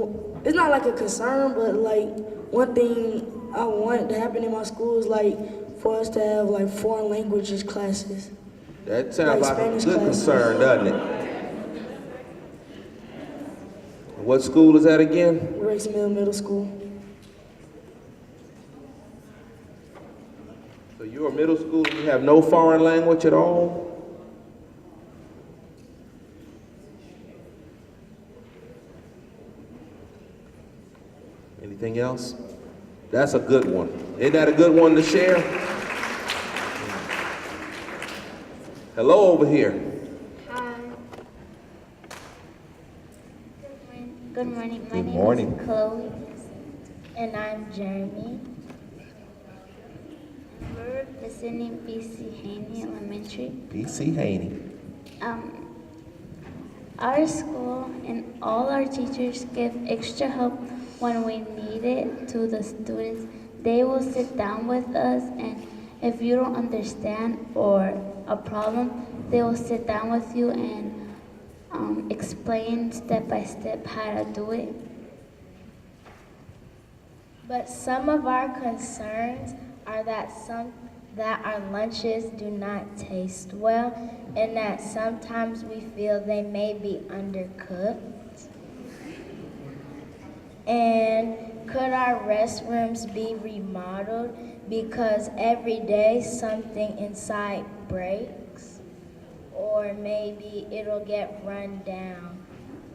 it's not a concern, but one thing I want to happen in my school is for us to have foreign languages classes. That sounds like a good concern, doesn't it? What school is that again? Rice Mill Middle School. So you're a middle school and you have no foreign language at all? Anything else? That's a good one. Isn't that a good one to share? Hello over here. Good morning. My Good name morning. is Chloe, and I'm Jeremy. We're representing B.C. Haney Elementary. B.C. Haney. Our school and all our teachers give extra help when we need it to the students. They will sit down with us, and if you don't understand or a problem, they will sit down with you and explain step by step how to do it. But some of our concerns are that our lunches do not taste well, and that sometimes we feel they may be undercooked. And could our restrooms be remodeled because every day something inside breaks? Or maybe it'll get run down,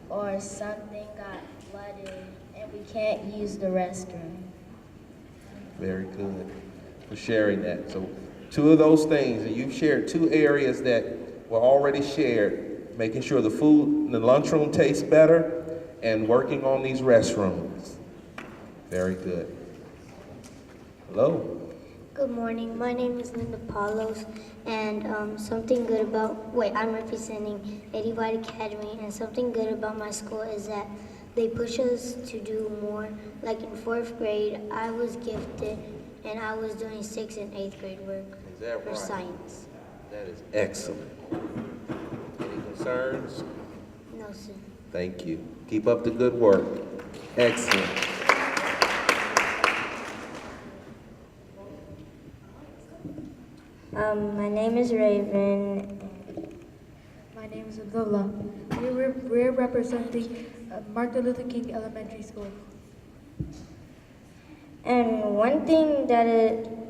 or something got flooded and we can't use the restroom. Very good for sharing that. So 2 of those things, and you've shared 2 areas that were already shared, making sure the food in the lunchroom tastes better and working on these restrooms. Very good. Hello. Good morning. My name is Linda Paulos, and I'm representing Eddie White Academy, and something good about my school is that they push us to do more. Like in 4th grade, I was gifted, and I was doing 6th and 8th grade work for science. That is excellent. Any concerns? No, sir. Thank you. Keep up the good work. Excellent. My name is Raven. My name is Abdullah. We're representing Martin Luther King Elementary School. And one thing that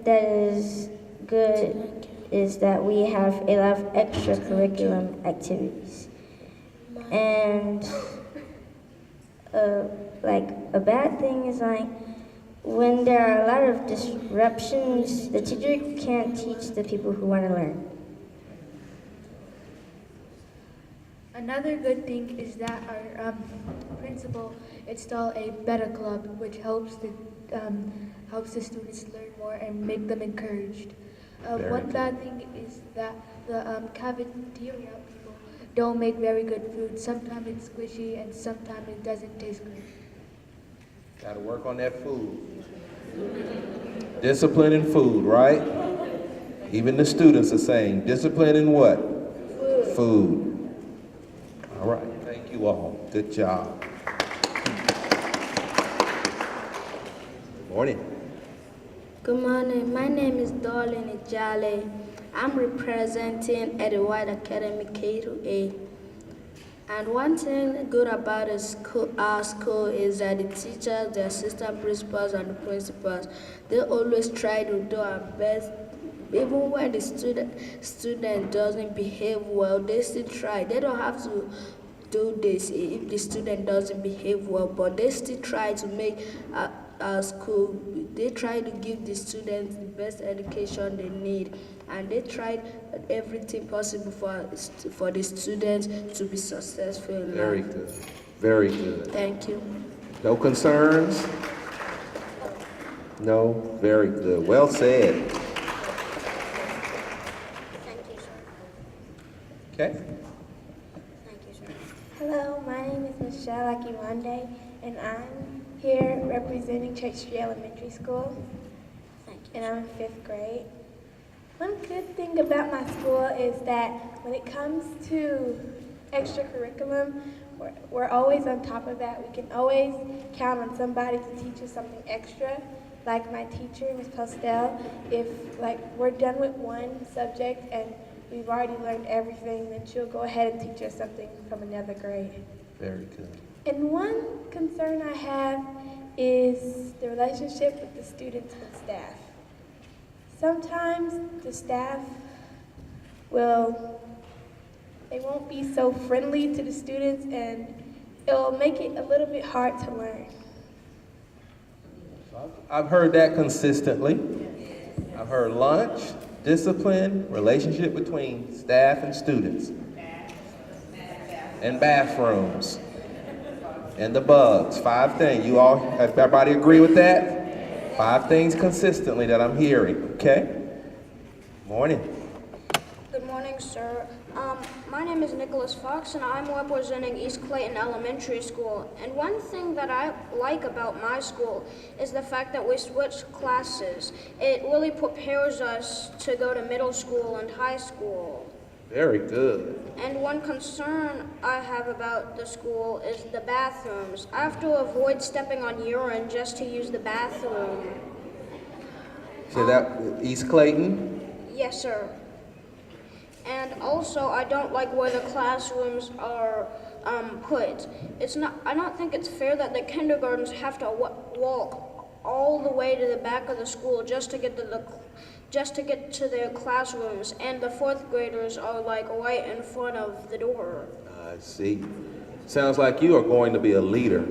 is good is that we have a lot of extracurricular activities. And a bad thing is when there are a lot of disruptions, the teacher can't teach the people who want to learn. Another good thing is that our principal installed a better club, which helps the students learn more and make them encouraged. One bad thing is that the cafeteria people don't make very good food. Sometimes it's squishy and sometimes it doesn't taste good. Got to work on that food. Discipline in food, right? Even the students are saying, discipline in what? Food. All right, thank you all. Good job. Morning. Good morning. My name is Darlene Ijale. I'm representing Edward Academy K-8. And one thing good about our school is that the teachers, the assistant principals, and the principals, they always try to do our best. Even when the student doesn't behave well, they still try. They don't have to do this if the student doesn't behave well, but they still try to make our school, they try to give the students the best education they need, and they tried everything possible for the students to be successful in Very life. good. Very good. Thank you. No concerns? No? Very good. Well said. Okay. Hello, my name is Michelle Akiwande, and I'm here representing Church Street Elementary School, and I'm in 5th grade. One good thing about my school is that when it comes to extracurriculum, we're always on top of that. We can always count on somebody to teach us something extra. Like my teacher, Ms. Postel, if we're done with one subject and we've already learned everything, then she'll go ahead and teach us something from another grade. Very good. And one concern I have is the relationship with the students and staff. Sometimes the staff they won't be so friendly to the students, and it'll make it a little bit hard to learn. I've heard that consistently. I've heard lunch, discipline, relationship between staff and students, and bathrooms, and the bugs. 5 things. Everybody agree with that? 5 things consistently that I'm hearing, okay? Morning. Good morning, sir. My name is Nicholas Fox, and I'm representing East Clayton Elementary School. And one thing that I like about my school is the fact that we switch classes. It really prepares us to go to middle school and high school. Very good. And one concern I have about the school is the bathrooms. I have to avoid stepping on urine just to use the bathroom. So that East Clayton? Yes, sir. And also, I don't like where the classrooms are put. I don't think it's fair that the kindergartens have to walk all the way to the back of the school just to get to their classrooms, and the 4th graders are right in front of the door. I see. Sounds like you are going to be a leader.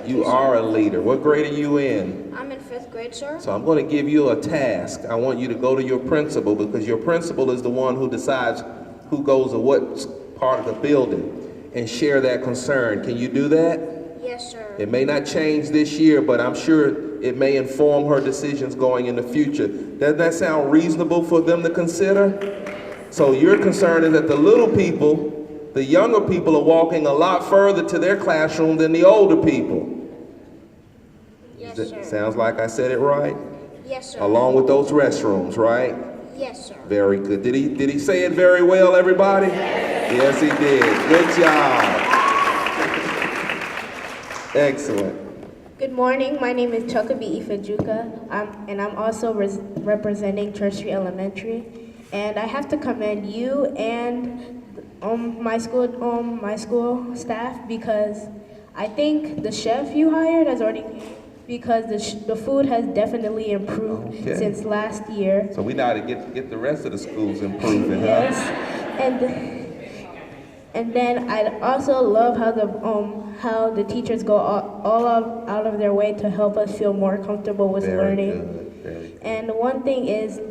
You are a leader. What grade are you in? I'm in 5th grade, sir. So I'm going to give you a task. I want you to go to your principal, because your principal is the one who decides who goes to what part of the building, and share that concern. Can you do that? Yes, sir. It may not change this year, but I'm sure it may inform her decisions going in the future. Doesn't that sound reasonable for them to consider? So your concern is that the little people, the younger people, are walking a lot further to their classroom than the older people. Yes, sir. Sounds like I said it right? Yes, sir. Along with those restrooms, right? Yes, sir. Very good. Did he say it very well, everybody? Yes, he did. Good job. Excellent. Good morning. My name is Chokabi Ifajuka, and I'm also representing Church Street Elementary. And I have to commend you and my school staff, because I think the chef you hired has already, because the food has definitely improved since last year. So we know how to get the rest of the schools improving, huh? Yes, And then I also love how the teachers go out of their way to help us feel more comfortable with learning. Very good. And one thing is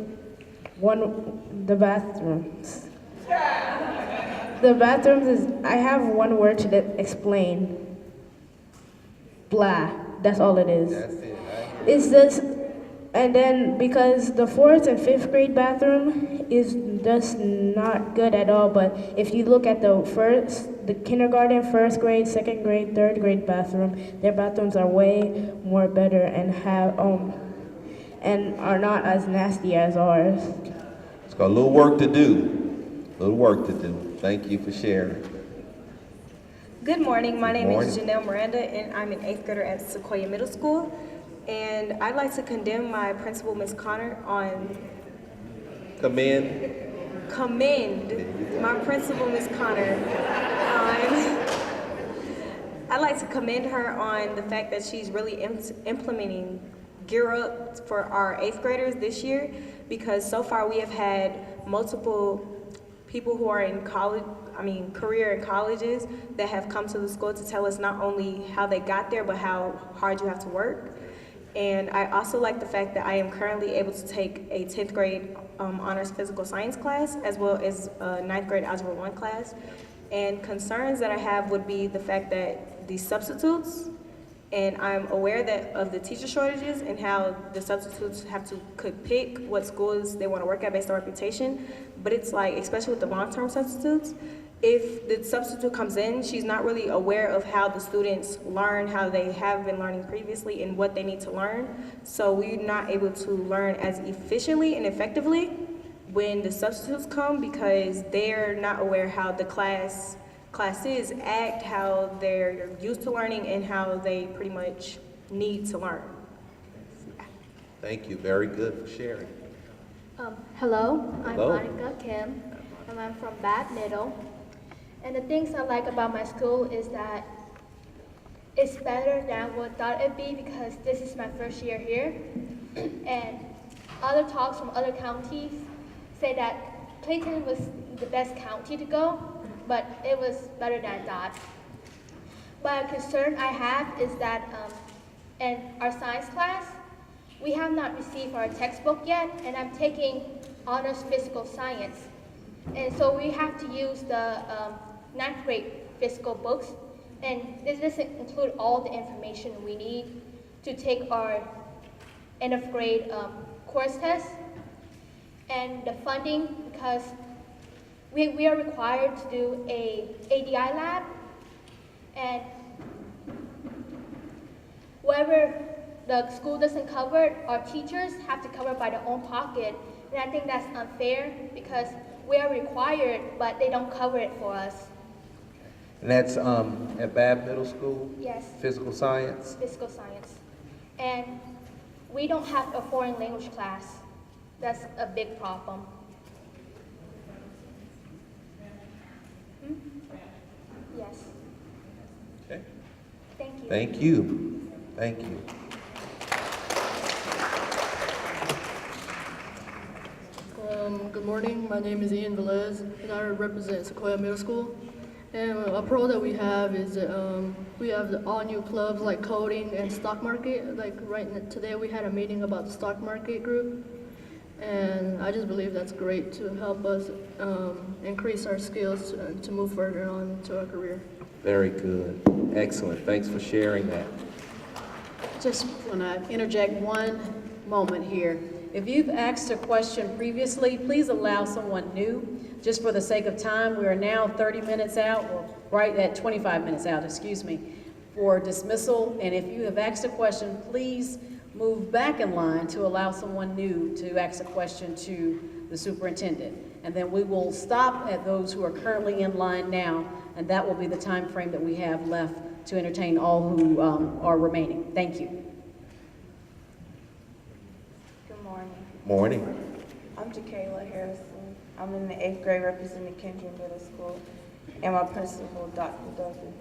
the bathrooms. The bathrooms is, I have one word to explain. Blah. That's all it is. That's it. It's just, and then because the 4th and 5th grade bathroom is just not good at all, but if you look at the kindergarten, 1st grade, 2nd grade, 3rd grade bathroom, their bathrooms are way more better and and are not as nasty as ours. It's got a little work to do. A little work to do. Thank you for sharing. Good morning. My name is Morning. Janelle Miranda, and I'm an 8th grader at Sequoia Middle School. And I'd like to condemn my principal, Ms. Connor, commend my principal, Ms. Connor, I'd like to commend her on the fact that she's really implementing Gear Up for our 8th graders this year, because so far we have had multiple people who are in career in colleges that have come to the school to tell us not only how they got there, but how hard you have to work. And I also like the fact that I am currently able to take a 10th grade honors physical science class, as well as a 9th grade algebra 1 class. And concerns that I have would be the fact that the substitutes, and I'm aware of the teacher shortages and how the substitutes could pick what schools they want to work at based on reputation. But it's like, especially with the long-term substitutes, if the substitute comes in, she's not really aware of how the students learn, how they have been learning previously, and what they need to learn. So we're not able to learn as efficiently and effectively when the substitutes come, because they're not aware how the classes act, how they're used to learning, and how they pretty much need to learn. Thank you. Very good for sharing. Hello, I'm Hello. Monica Kim, and I'm from Bath Middle. And the things I like about my school is that it's better than I would thought it'd be, because this is my first year here. And other talks from other counties say that Clayton was the best county to go, but it was better than I thought. But a concern I have is that in our science class, we have not received our textbook yet, and I'm taking honors physical science. And so we have to use the 9th grade physical books, and this doesn't include all the information we need to take our end of grade course test. And the funding, because we are required to do a ADI lab, and whatever the school doesn't cover, our teachers have to cover by their own pocket. And I think that's unfair, because we are required, but they don't cover it for us. And that's at Bath Middle School? Yes. Physical science? Physical science. And we don't have a foreign language class. That's a big problem. Yes. Okay. Thank you. Thank you. Thank you. Good morning, my name is Ian Velez, and I represent Sequoia Middle School. And a pro that we have is that we have the all new clubs like coding and stock market. Like today we had a meeting about the stock market group, and I just believe that's great to help us increase our skills to move further on to our career. Very good. Excellent. Thanks for sharing that. Just want to interject one moment here. If you've asked a question previously, please allow someone new. Just for the sake of time, we are now 30 minutes out, or right at 25 minutes out, excuse me, for dismissal. And if you have asked a question, please move back in line to allow someone new to ask a question to the superintendent. And then we will stop at those who are currently in line now, and that will be the time frame that we have left to entertain all who are remaining. Thank you. Morning. I'm Jakayla Harrison. I'm in the 8th grade representing Kendra Middle School, and my principal, Dr. Duggan.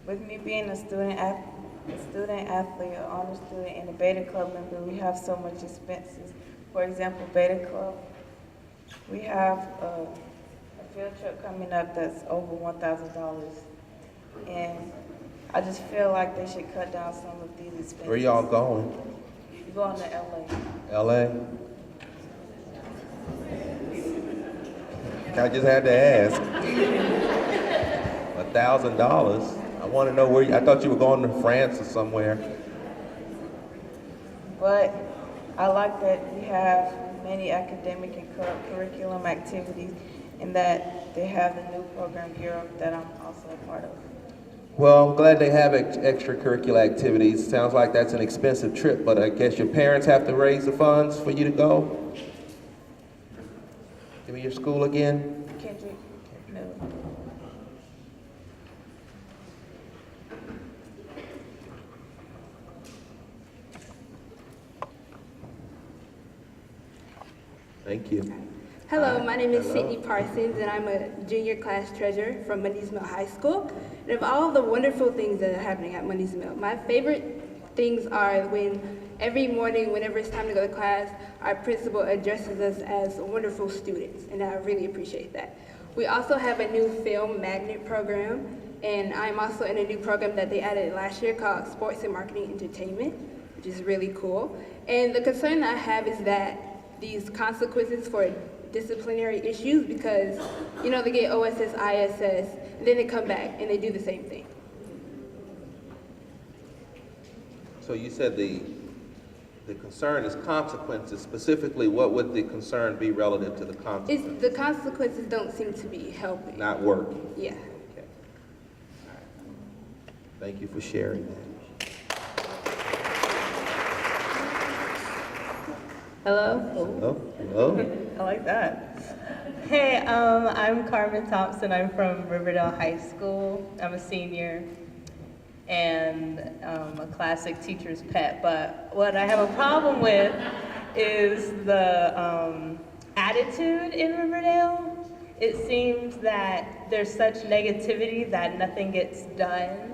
With me being a student athlete, an honor student, and a Beta Club member, we have so much expenses. For example, Beta Club, we have a field trip coming up that's over $1,000. And I just feel like they should cut down some of these expenses. Where y'all going? We're going to LA. LA? I just had to ask. $1,000? I want to know where I thought you were going to France or somewhere. But I like that we have many academic and curriculum activities, and that they have the new program Europe that I'm also a part of. Well, I'm glad they have extracurricular activities. Sounds like that's an expensive trip, but I guess your parents have to raise the funds for you to go? Give me your school again. Kendrick? No. Thank you. Hello, my name is Hello. Sydney Parsons, and I'm a junior class treasurer from Mundy's Mill High School. And of all the wonderful things that are happening at Mundy's Mill, my favorite things are when every morning, whenever it's time to go to class, our principal addresses us as wonderful students, and I really appreciate that. We also have a new film magnet program, and I'm also in a new program that they added last year called Sports and Marketing Entertainment, which is really cool. And the concern that I have is that these consequences for disciplinary issues, because, you know, they get OSS, ISS, and then they come back and they do the same thing. So you said the concern is consequences. Specifically, what would the concern be relative to the consequences? The consequences don't seem to be helping. Not working. Yeah. Okay. All right. Thank you for sharing that. Hello? Hello? Hello? I like that. Hey, I'm Carmen Thompson. I'm from Riverdale High School. I'm a senior and a classic teacher's pet. But what I have a problem with is the attitude in Riverdale. It seems that there's such negativity that nothing gets done.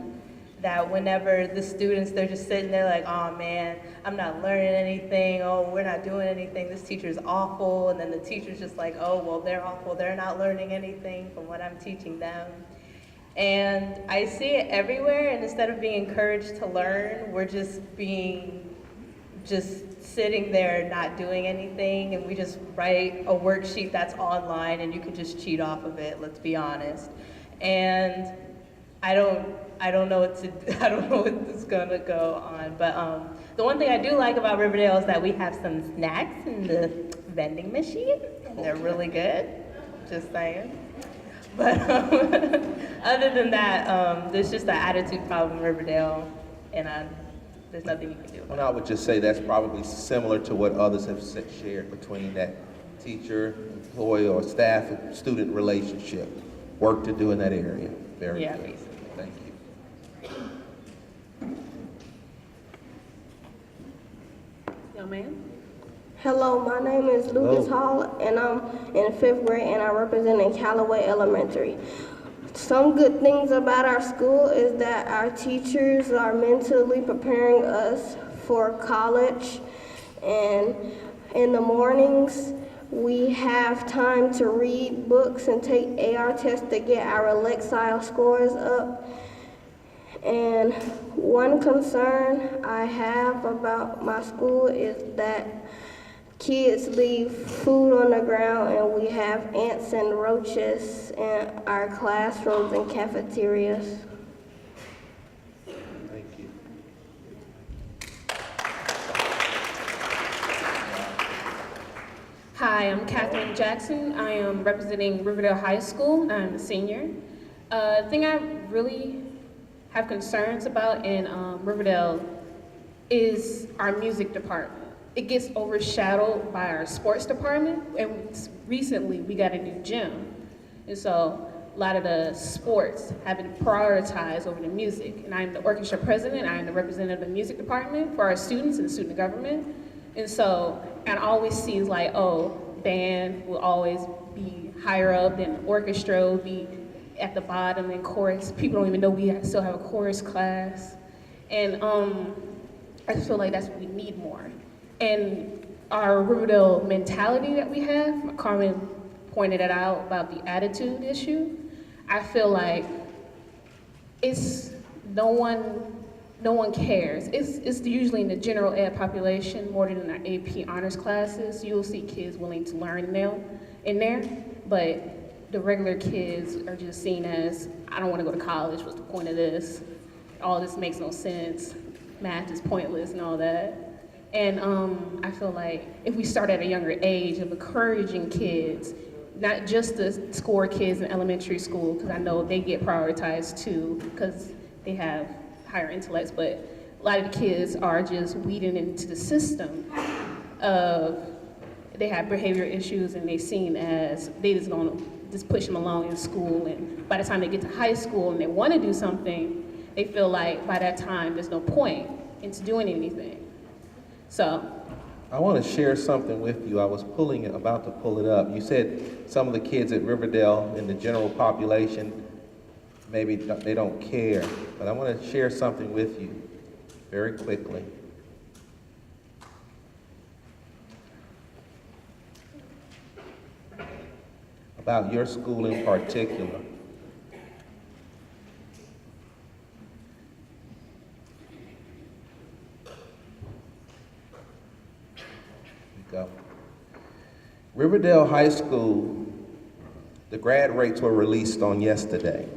That whenever the students, they're just sitting there like, oh man, I'm not learning anything, oh, we're not doing anything, this teacher's awful, and then the teacher's just like, oh, well, they're awful, they're not learning anything from what I'm teaching them. And I see it everywhere, and instead of being encouraged to learn, we're just sitting there not doing anything, and we just write a worksheet that's online, and you can just cheat off of it, let's be honest. And I don't know what it's gonna go on, but the one thing I do like about Riverdale is that we have some snacks in the vending machine, and they're really good, just saying. But other than that, there's just an attitude problem in Riverdale, and there's nothing you can do about it. Well, I would just say that's probably similar to what others have shared between that teacher, employee, or staff and student relationship. Work to do in that area. Very good. Basically. Thank you. Young man? Hello, my name is Lucas Hall, and I'm in 5th grade, and I represent in Callaway Elementary. Some good things about our school is that our teachers are mentally preparing us for college, and in the mornings, we have time to read books and take AR tests to get our Lexile scores up. And one concern I have about my school is that kids leave food on the ground, and we have ants and roaches in our classrooms and cafeterias. Thank you. Hi, I'm Catherine Jackson. I am representing Riverdale High School. I'm a senior. The thing I really have concerns about in Riverdale is our music department. It gets overshadowed by our sports department, and recently we got a new gym. And so a lot of the sports have been prioritized over the music. And I'm the orchestra president, I'm the representative of the music department for our students and student government. And so, and I always see like, oh, band will always be higher up, then orchestra will be at the bottom, and chorus, people don't even know we still have a chorus class. And I just feel like that's what we need more. And our Riverdale mentality that we have, Carmen pointed it out about the attitude issue. I feel like no one cares. It's usually in the general ed population more than in our AP honors classes. You'll see kids willing to learn in there, but the regular kids are just seen as, I don't want to go to college, what's the point of this? All this makes no sense. Math is pointless and all that. And I feel like if we start at a younger age of encouraging kids, not just the score kids in elementary school, because I know they get prioritized too, because they have higher intellects, but a lot of the kids are just weeding into the system of, they have behavior issues and they seen as, they just gonna just push them along in school, and by the time they get to high school and they wanna do something, they feel like by that time there's no point into doing anything. So. I want to share something with you. I was about to pull it up. You said some of the kids at Riverdale in the general population, maybe they don't care, but I want to share something with you very quickly. About your school in particular. Go. Riverdale High School, the grad rates were released on yesterday.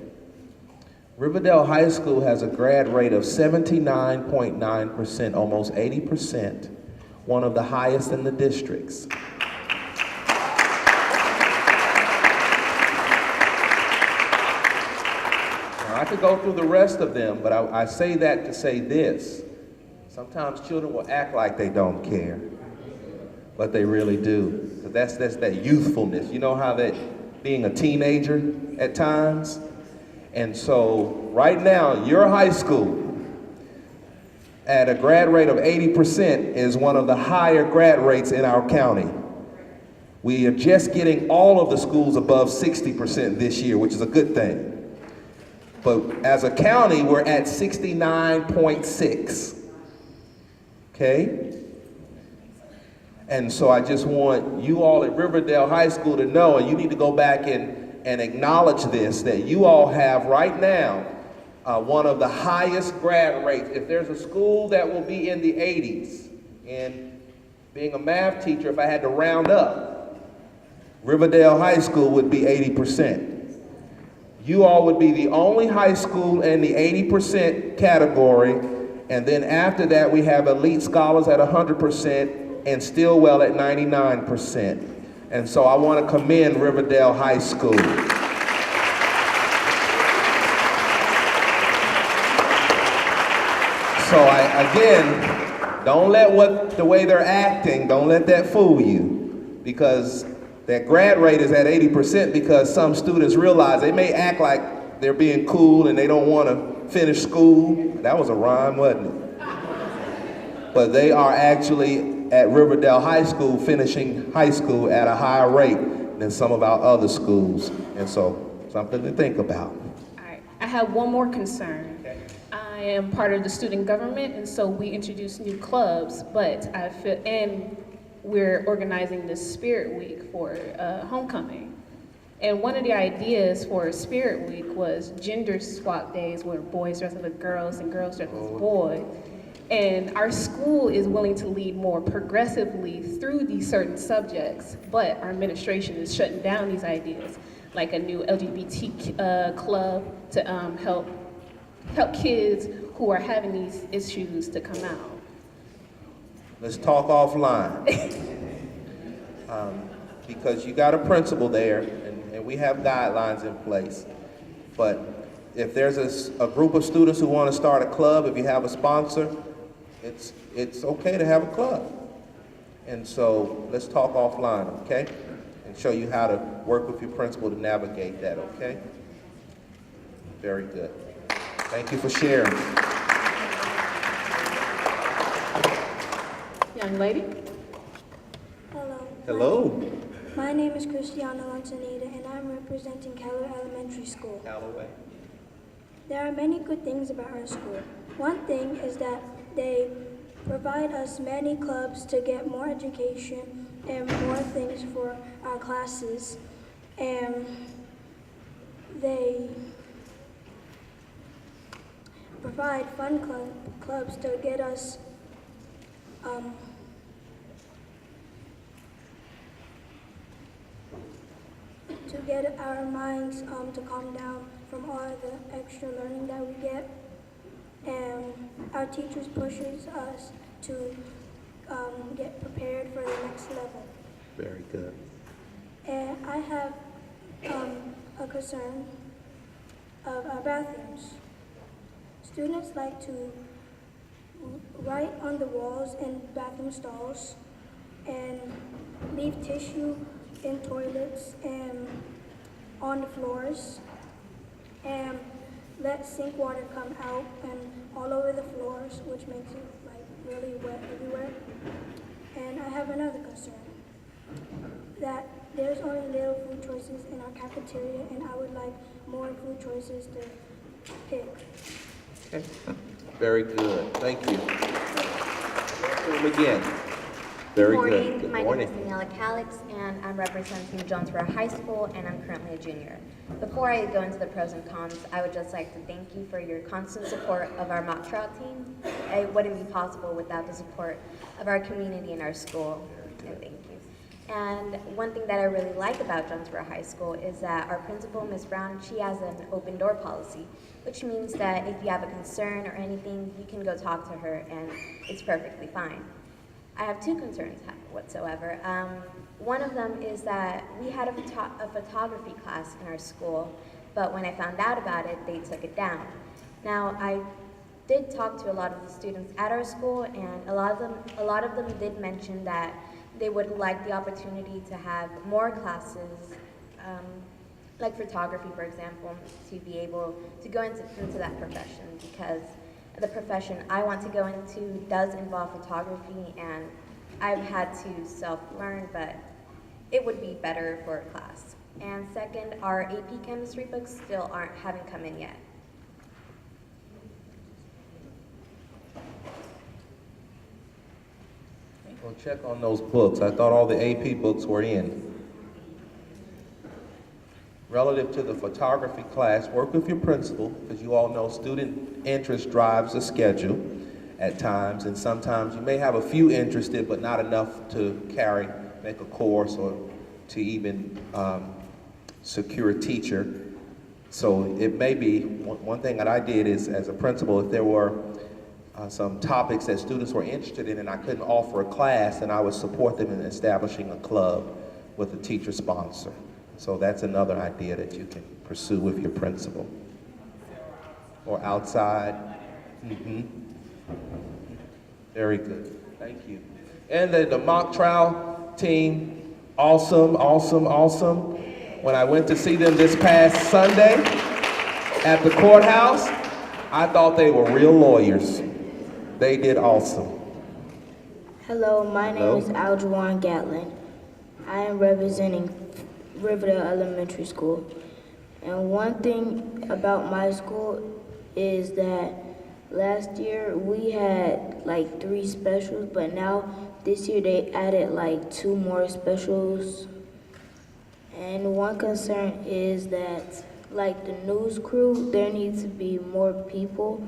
Riverdale High School has a grad rate of 79.9%, almost 80%, one of the highest in the districts. Now, I could go through the rest of them, but I say that to say this. Sometimes children will act like they don't care, but they really do. That's that youthfulness. You know how that being a teenager at times? And so right now, your high school at a grad rate of 80% is one of the higher grad rates in our county. We are just getting all of the schools above 60% this year, which is a good thing. But as a county, we're at 69.6. Okay? And so I just want you all at Riverdale High School to know, and you need to go back and acknowledge this, that you all have right now one of the highest grad rates. If there's a school that will be in the 80s, and being a math teacher, if I had to round up, Riverdale High School would be 80%. You all would be the only high school in the 80% category, and then after that we have elite scholars at 100%, and Stillwell at 99%. And so I want to commend Riverdale High School. So again, don't let the way they're acting, don't let that fool you, because that grad rate is at 80% because some students realize they may act like they're being cool and they don't want to finish school. That was a rhyme, wasn't it? But they are actually at Riverdale High School finishing high school at a higher rate than some of our other schools. And so, something to think about. All right, I have one more concern. Okay. I am part of the student government, and so we introduce new clubs, but I feel, and we're organizing this Spirit Week for homecoming. And one of the ideas for Spirit Week was gender swap days where boys dress as girls and girls dress as boys. And our school is willing to lead more progressively through these certain subjects, but our administration is shutting down these ideas, like a new LGBT club to help kids who are having these issues to come out. Let's talk offline. Because you got a principal there, and we have guidelines in place. But if there's a group of students who want to start a club, if you have a sponsor, it's okay to have a club. And so let's talk offline, okay? And show you how to work with your principal to navigate that, okay? Very good. Thank you for sharing. Young lady. Hello. Hello. My name is Cristiano Lanzanita, and I'm representing Callaway Elementary School. Callaway. There are many good things about our school. One thing is that they provide us many clubs to get more education and more things for our classes. and they provide fun clubs to get us to get our minds to calm down from all the extra learning that we get. And our teachers pushes us to get prepared for the next level. Very good. And I have a concern of our bathrooms. Students like to write on the walls in bathroom stalls and leave tissue in toilets and on the floors and let sink water come out and all over the floors, which makes it like really wet everywhere. And I have another concern, that there's only little food choices in our cafeteria, and I would like more food choices to pick. Okay. Very good. Thank you. Welcome again. Very good. Good My morning. name is Daniela Calix, and I'm representing Jonesboro High School, and I'm currently a junior. Before I go into the pros and cons, I would just like to thank you for your constant support of our mock trial team. It wouldn't be possible without the support of our community and our school, and thank you. And one thing that I really like about Jonesboro High School is that our principal, Ms. Brown, she has an open door policy, which means that if you have a concern or anything, you can go talk to her, and it's perfectly fine. I have two concerns whatsoever. One of them is that we had a photography class in our school, but when I found out about it, they took it down. Now, I did talk to a lot of the students at our school, and a lot of them did mention that they would like the opportunity to have more classes, like photography, for example, to be able to go into that profession, because the profession I want to go into does involve photography, and I've had to self-learn, but it would be better for a class. And second, our AP chemistry books still haven't come in yet. Well, check on those books. I thought all the AP books were in. Relative to the photography class, work with your principal, because you all know student interest drives the schedule at times, and sometimes you may have a few interested, but not enough to make a course or to even secure a teacher. So it may be, one thing that I did is, as a principal, if there were some topics that students were interested in and I couldn't offer a class, then I would support them in establishing a club with a teacher sponsor. So that's another idea that you can pursue with your principal. Or outside. Very good. Thank you. And then the mock trial team, awesome, awesome, awesome. When I went to see them this past Sunday at the courthouse, I thought they were real lawyers. They did awesome. Hello, my name is Aljuan Gatlin. I am representing Riverdale Elementary School. And one thing about my school is that last year we had like 3 specials, but now this year they added like 2 more specials. And one concern is that like the news crew, there needs to be more people,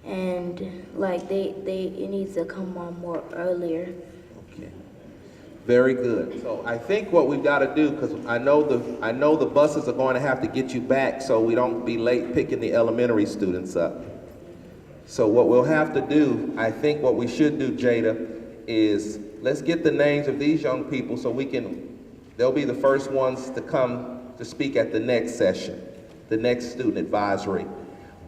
and like it needs to come on more earlier. Okay. Very good. So I think what we've got to do, because I know the buses are going to have to get you back so we don't be late picking the elementary students up. So what we'll have to do, I think what we should do, Jada, is let's get the names of these young people so they'll be the first ones to come to speak at the next session, the next student advisory.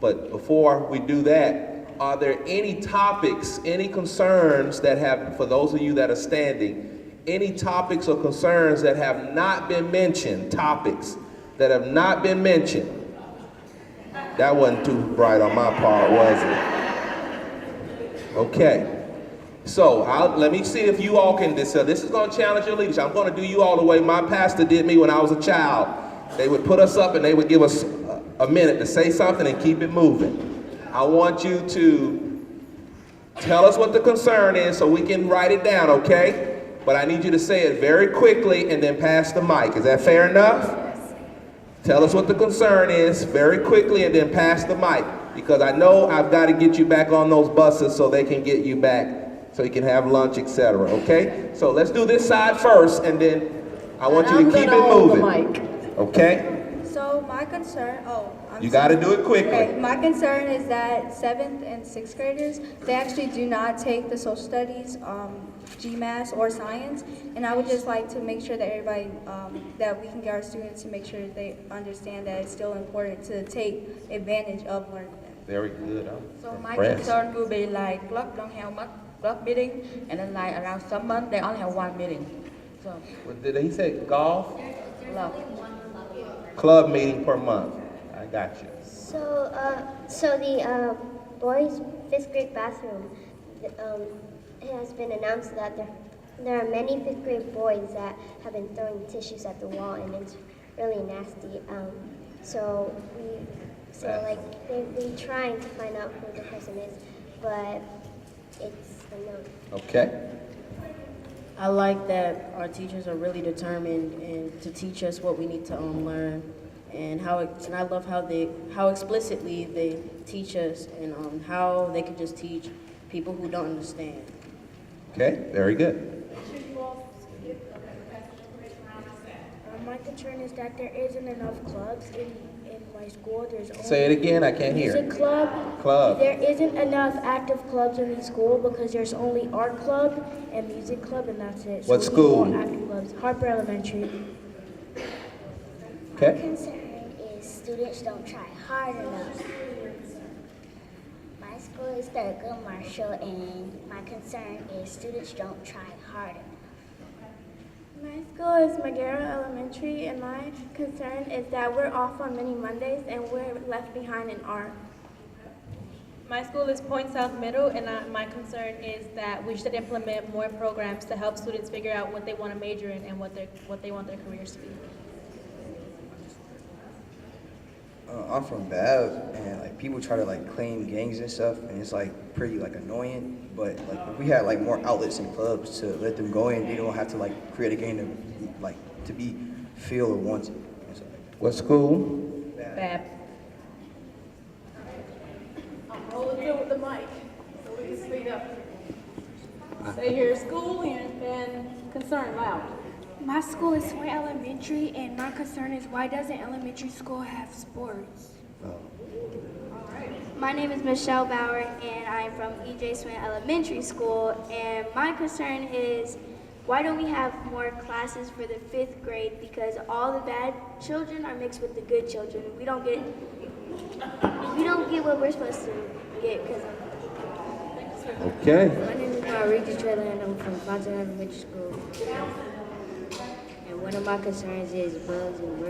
But before we do that, are there any topics, any concerns that have, for those of you that are standing, any topics or concerns that have not been mentioned, topics that have not been mentioned? That wasn't too bright on my part, was it? Okay. So let me see if you all can, this is going to challenge your leadership. I'm going to do you all the way my pastor did me when I was a child. They would put us up and they would give us a minute to say something and keep it moving. I want you to tell us what the concern is so we can write it down, okay? but I need you to say it very quickly and then pass the mic. Is that fair enough? Tell us what the concern is very quickly and then pass the mic, because I know I've got to get you back on those buses so they can get you back, so you can have lunch, etc. Okay? So let's do this side first, and then I want you to keep it moving. Okay? So my concern, You got to do it quickly. Okay, my concern is that 7th and 6th graders, they actually do not take the social studies, GMAS or science, and I would just like to make sure that everybody, that we can get our students to make sure that they understand that it's still important to take advantage of learning them. Very good. So my concern will be like club don't have much club meeting, and then like around some month they only have one meeting. So What did he say? Golf? club. Club meeting per month. I got you. So the boys' 5th grade bathroom, it has been announced that there are many 5th grade boys that have been throwing tissues at the wall, and it's really nasty. They're trying to find out who the person is, but it's unknown. Okay. I like that our teachers are really determined and to teach us what we need to learn, and I love how explicitly they teach us, and how they can just teach people who don't understand. Okay, very good. My concern is that there isn't enough clubs in my school. There's only Say it again, I can't hear. music club. Club. There isn't enough active clubs in the school because there's only art club and music club, and that's it. What we need school? more active clubs. Harper Elementary. Okay. My concern is students don't try hard enough. My school is Thurgood Marshall, and my concern is students don't try hard enough. My school is Magera Elementary, and my concern is that we're off on many Mondays and we're left behind in art. My school is Point South Middle, and my concern is that we should implement more programs to help students figure out what they want to major in and what they want their careers to be. I'm from Bav, and like people try to like claim gangs and stuff, and it's like pretty like annoying. But like if we had like more outlets and clubs to let them go in, they don't have to like create a gang to be feel or wanted. What school? Bab. I'm rolling through with the mic, so we can speak up. Say your school and concern loud. My school is Sway Elementary, and my concern is why doesn't elementary school have sports? My name is Michelle Bauer, and I'm from E.J. Swin Elementary School, and my concern is why don't we have more classes for the 5th grade, because all the bad children are mixed with the good children. We don't get what we're supposed to get because of. Okay. My name is Maurice Trailer, and I'm from Fountain Elementary School. And one of my concerns is bugs and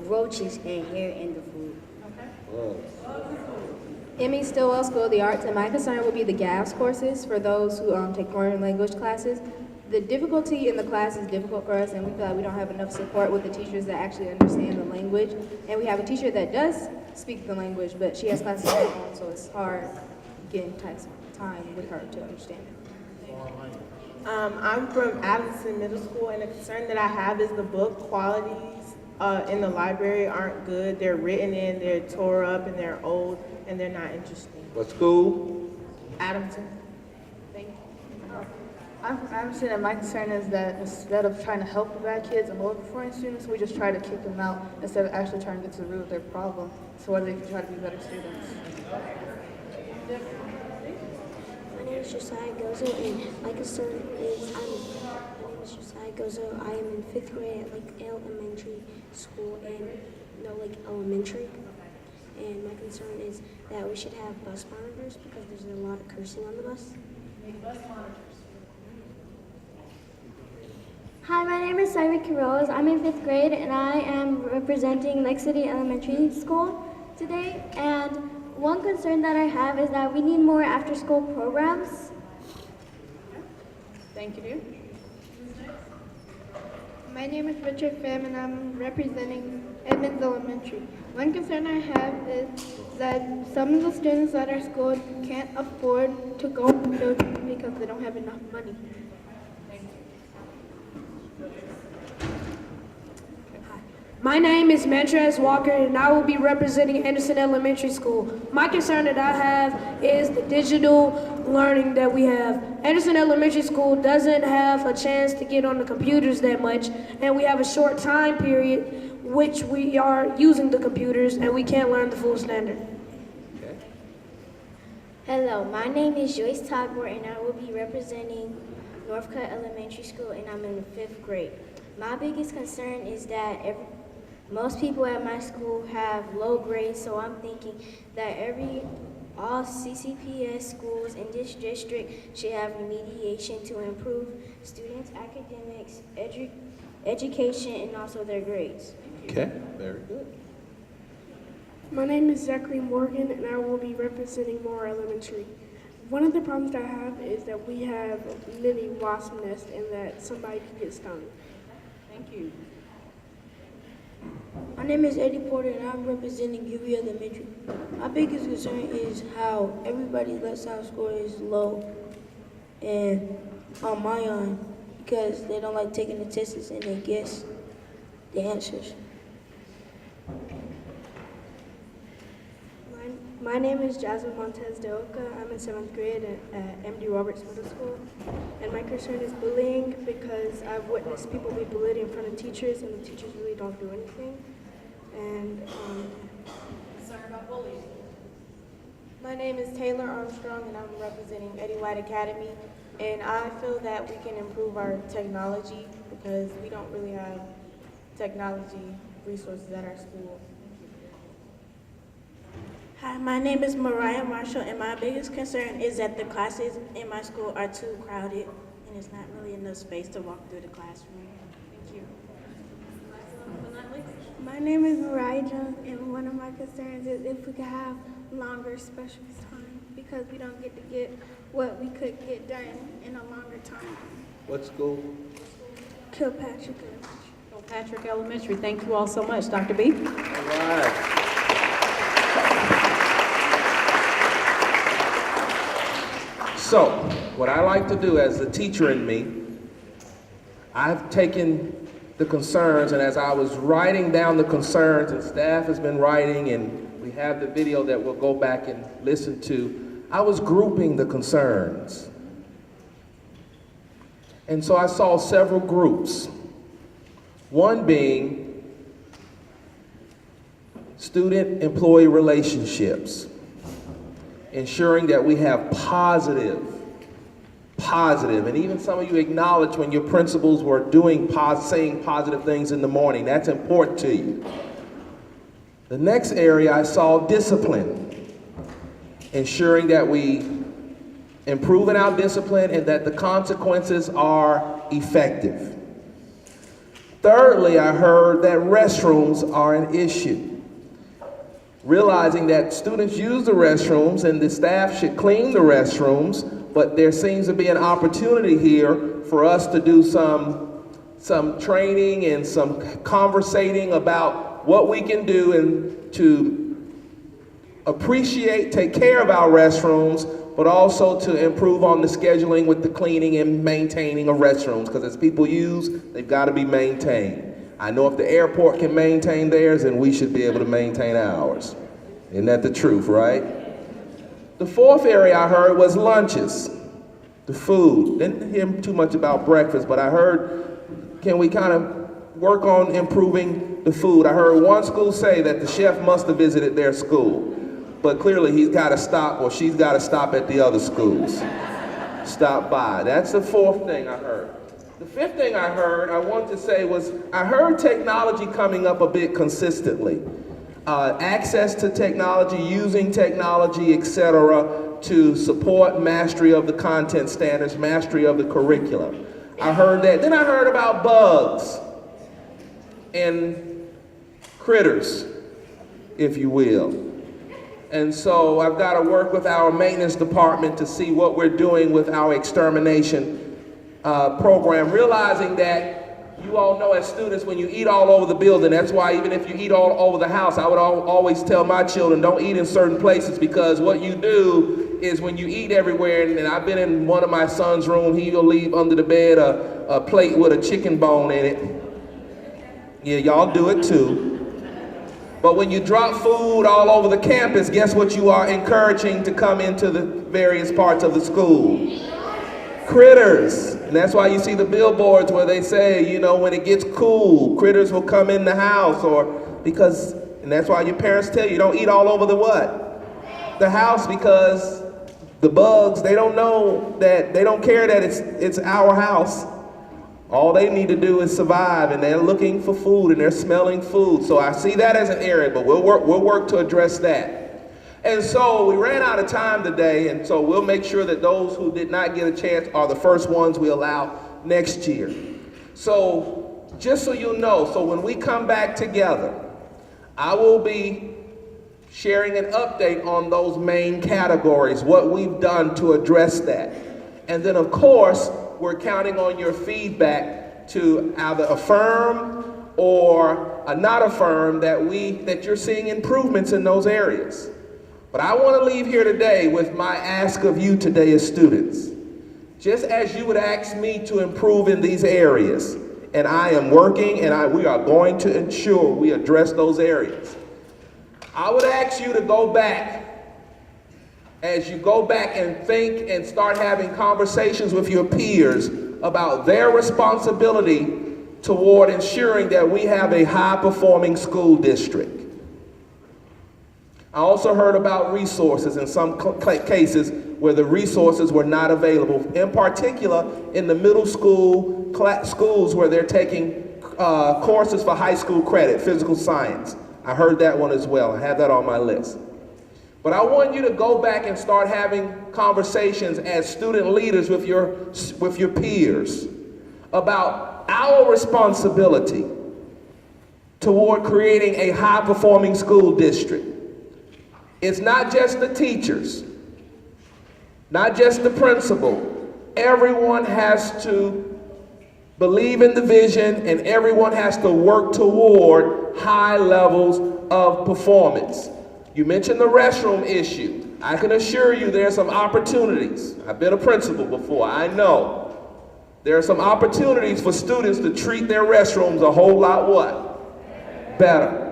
roaches and hair in the food. Emmy Stillwell School of the Arts, and my concern would be the GAFS courses for those who take foreign language classes. The difficulty in the class is difficult for us, and we feel like we don't have enough support with the teachers that actually understand the language. And we have a teacher that does speak the language, but she has classes of her own, so it's hard getting time with her to understand it. I'm from Addison Middle School, and the concern that I have is the book qualities in the library aren't good. They're written in, they're tore up, and they're old, and they're not interesting. What school? Adamson. I'm from Anderson, and my concern is that instead of trying to help the bad kids and lower performing students, we just try to kick them out instead of actually trying to get to the root of their problem so they can try to be better students. My name is Josiah Gozo, and my concern is my name is Josiah Gozo. I am in 5th grade at Lake Elementary School, elementary. And my concern is that we should have bus monitors because there's a lot of cursing on the bus. Hi, my name is Simon Quiroz. I'm in 5th grade, and I am representing Lake City Elementary School today. And one concern that I have is that we need more after-school programs. Thank you. My name is Richard Pham, and I'm representing Edmonds Elementary. One concern I have is that some of the students at our school can't afford to go on field trips because they don't have enough money. My name is Montrez Walker, and I will be representing Anderson Elementary School. My concern that I have is the digital learning that we have. Anderson Elementary School doesn't have a chance to get on the computers that much, and we have a short time period which we are using the computers, and we can't learn the full standard. Hello, my name is Joyce Togwart, and I will be representing Northcutt Elementary School, and I'm in the 5th grade. My biggest concern is that most people at my school have low grades, so I'm thinking that all CCPS schools in this district should have remediation to improve students' academics, education, and also their grades. Okay, very good. My name is Zachary Morgan, and I will be representing Moore Elementary. One of the problems that I have is that we have many wasp nests and that somebody could get stung. Thank you. My name is Eddie Porter, and I'm representing UV Elementary. My biggest concern is how everybody lets out score is low and on my own because they don't like taking the tests and they guess the answers. My name is Jasmine Montez de Oca. I'm in 7th grade at MD Roberts Middle School. And my concern is bullying because I've witnessed people be bullied in front of teachers and the teachers really don't do anything. And Concerned about bullying. My name is Taylor Armstrong, and I'm representing Eddie White Academy. And I feel that we can improve our technology because we don't really have technology resources at our school. Hi, my name is Mariah Marshall, and my biggest concern is that the classes in my school are too crowded, and it's not really enough space to walk through the classroom. Thank you. My name is Mariah Jones, and one of my concerns is if we could have longer special time because we don't get to get what we could get done in a longer time. What school? Kilpatrick Elementary. Kilpatrick Elementary. Thank you all so much. Dr. B. All right. So, what I like to do as the teacher in me, I've taken the concerns, and as I was writing down the concerns, and staff has been writing, and we have the video that we'll go back and listen to, I was grouping the concerns. And so I saw several groups. One being student-employee relationships, ensuring that we have positive, and even some of you acknowledge when your principals were saying positive things in the morning. That's important to you. The next area I saw discipline, ensuring that we improve in our discipline and that the consequences are effective. Thirdly, I heard that restrooms are an issue. Realizing that students use the restrooms and the staff should clean the restrooms, but there seems to be an opportunity here for us to do some training and some conversating about what we can do and to appreciate, take care of our restrooms, but also to improve on the scheduling with the cleaning and maintaining of restrooms, because as people use, they've got to be maintained. I know if the airport can maintain theirs, then we should be able to maintain ours. Isn't that the truth, right? The fourth area I heard was lunches, the food. Didn't hear too much about breakfast, but I heard, can we kind of work on improving the food? I heard one school say that the chef must have visited their school, but clearly he's got to stop or she's got to stop at the other schools. Stop by. That's the fourth thing I heard. The fifth thing I heard, I wanted to say was, I heard technology coming up a bit consistently. Access to technology, using technology, etc., to support mastery of the content standards, mastery of the curriculum. I heard that. Then I heard about bugs and critters, if you will. And so I've got to work with our maintenance department to see what we're doing with our extermination program, realizing that you all know as students when you eat all over the building, that's why even if you eat all over the house, I would always tell my children don't eat in certain places, because what you do is when you eat everywhere, and I've been in one of my son's room, he'll leave under the bed a plate with a chicken bone in it. Yeah, y'all do it too. But when you drop food all over the campus, guess what you are encouraging to come into the various parts of the school? Critters. And that's why you see the billboards where they say, you know, when it gets cool, critters will come in the house, and that's why your parents tell you don't eat all over the what? The house, because the bugs, they don't know that, they don't care that it's our house. All they need to do is survive, and they're looking for food and they're smelling food. So I see that as an area, but we'll work to address that. And so we ran out of time today, and so we'll make sure that those who did not get a chance are the first ones we allow next year. So just so you know, so when we come back together, I will be sharing an update on those main categories, what we've done to address that. And then of course, we're counting on your feedback to either affirm or not affirm that you're seeing improvements in those areas. But I want to leave here today with my ask of you today as students. Just as you would ask me to improve in these areas, and I am working and we are going to ensure we address those areas. I would ask you to go back. As you go back and think and start having conversations with your peers about their responsibility toward ensuring that we have a high-performing school district. I also heard about resources in some cases where the resources were not available, in particular in the middle school schools where they're taking courses for high school credit, physical science. I heard that one as well. I have that on my list. But I want you to go back and start having conversations as student leaders with your peers about our responsibility toward creating a high-performing school district. It's not just the teachers, not just the principal. Everyone has to believe in the vision, and everyone has to work toward high levels of performance. You mentioned the restroom issue. I can assure you there are some opportunities. I've been a principal before, I know. There are some opportunities for students to treat their restrooms a whole lot what? Better.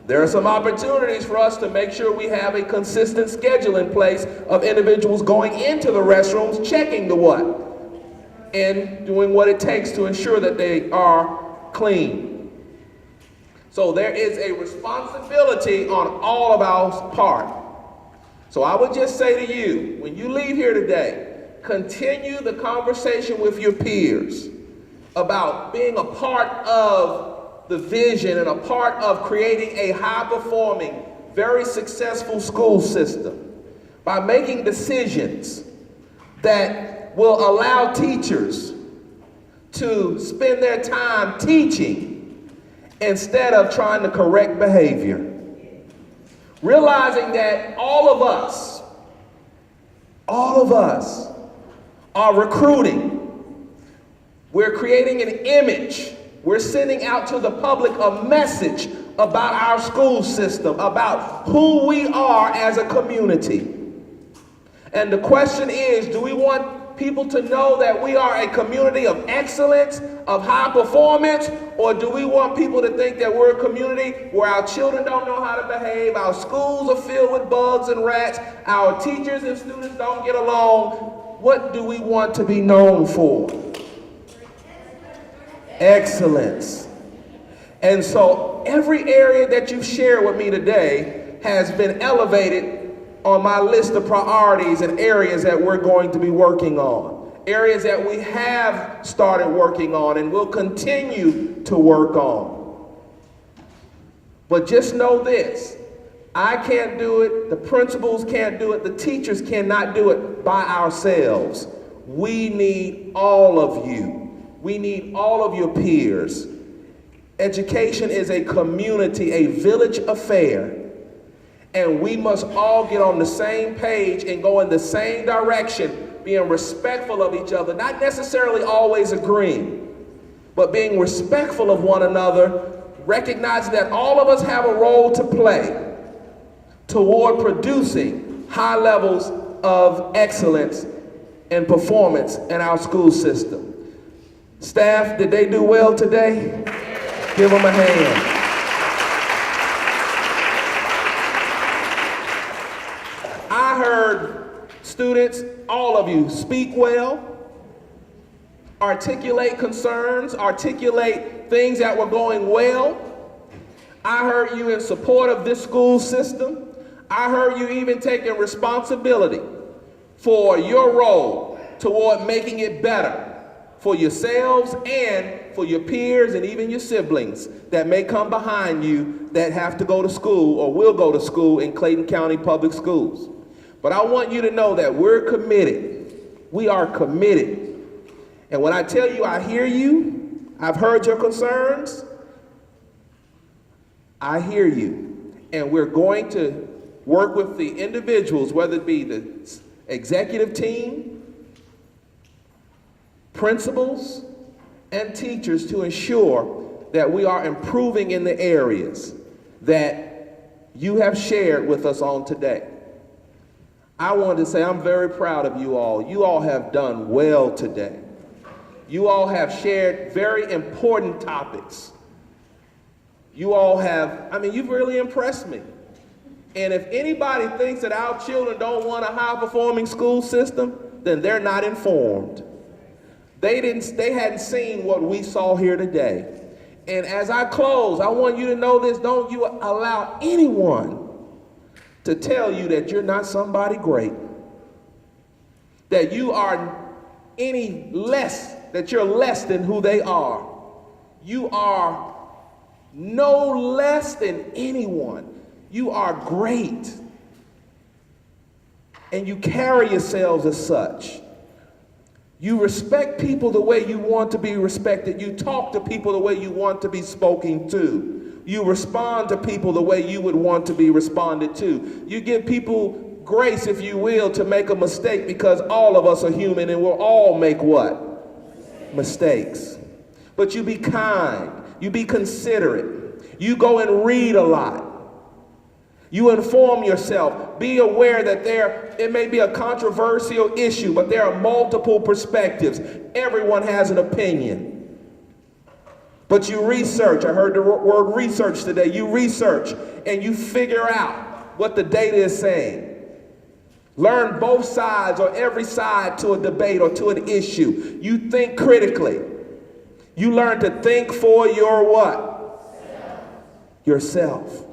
There are some opportunities for us to make sure we have a consistent schedule in place of individuals going into the restrooms, checking the what? And doing what it takes to ensure that they are clean. So there is a responsibility on all of our part. So I would just say to you, when you leave here today, continue the conversation with your peers about being a part of the vision and a part of creating a high-performing, very successful school system by making decisions that will allow teachers to spend their time teaching instead of trying to correct behavior. Realizing that all of us are recruiting. We're creating an image. We're sending out to the public a message about our school system, about who we are as a community. And the question is, do we want people to know that we are a community of excellence, of high performance, or do we want people to think that we're a community where our children don't know how to behave, our schools are filled with bugs and rats, our teachers and students don't get along? What do we want to be known for? Excellence. And so every area that you've shared with me today has been elevated on my list of priorities and areas that we're going to be working on. Areas that we have started working on and will continue to work on. But just know this, I can't do it, the principals can't do it, the teachers cannot do it by ourselves. We need all of you. We need all of your peers. Education is a community, a village affair. And we must all get on the same page and go in the same direction, being respectful of each other, not necessarily always agreeing, but being respectful of one another, recognizing that all of us have a role to play toward producing high levels of excellence and performance in our school system. Staff, did they do well today? Give them a hand. I heard students, all of you, speak well, articulate concerns, articulate things that were going well. I heard you in support of this school system. I heard you even taking responsibility for your role toward making it better for yourselves and for your peers and even your siblings that may come behind you that have to go to school or will go to school in Clayton County Public Schools. But I want you to know that we're committed. We are committed. And when I tell you I hear you, I've heard your concerns, I hear you. And we're going to work with the individuals, whether it be the executive team, principals, and teachers to ensure that we are improving in the areas that you have shared with us on today. I wanted to say I'm very proud of you all. You all have done well today. You all have shared very important topics. You all have, you've really impressed me. And if anybody thinks that our children don't want a high-performing school system, then they're not informed. They hadn't seen what we saw here today. And as I close, I want you to know this: don't you allow anyone to tell you that you're not somebody great, that you are any less, that you're less than who they are. You are no less than anyone. You are great. And you carry yourselves as such. You respect people the way you want to be respected. You talk to people the way you want to be spoken to. You respond to people the way you would want to be responded to. You give people grace, if you will, to make a mistake, because all of us are human and we'll all make what? Mistakes. But you be kind. You be considerate. You go and read a lot. You inform yourself. Be aware that it may be a controversial issue, but there are multiple perspectives. Everyone has an opinion. But you research. I heard the word research today. You research and you figure out what the data is saying. Learn both sides or every side to a debate or to an issue. You think critically. You learn to think for your what? Yourself.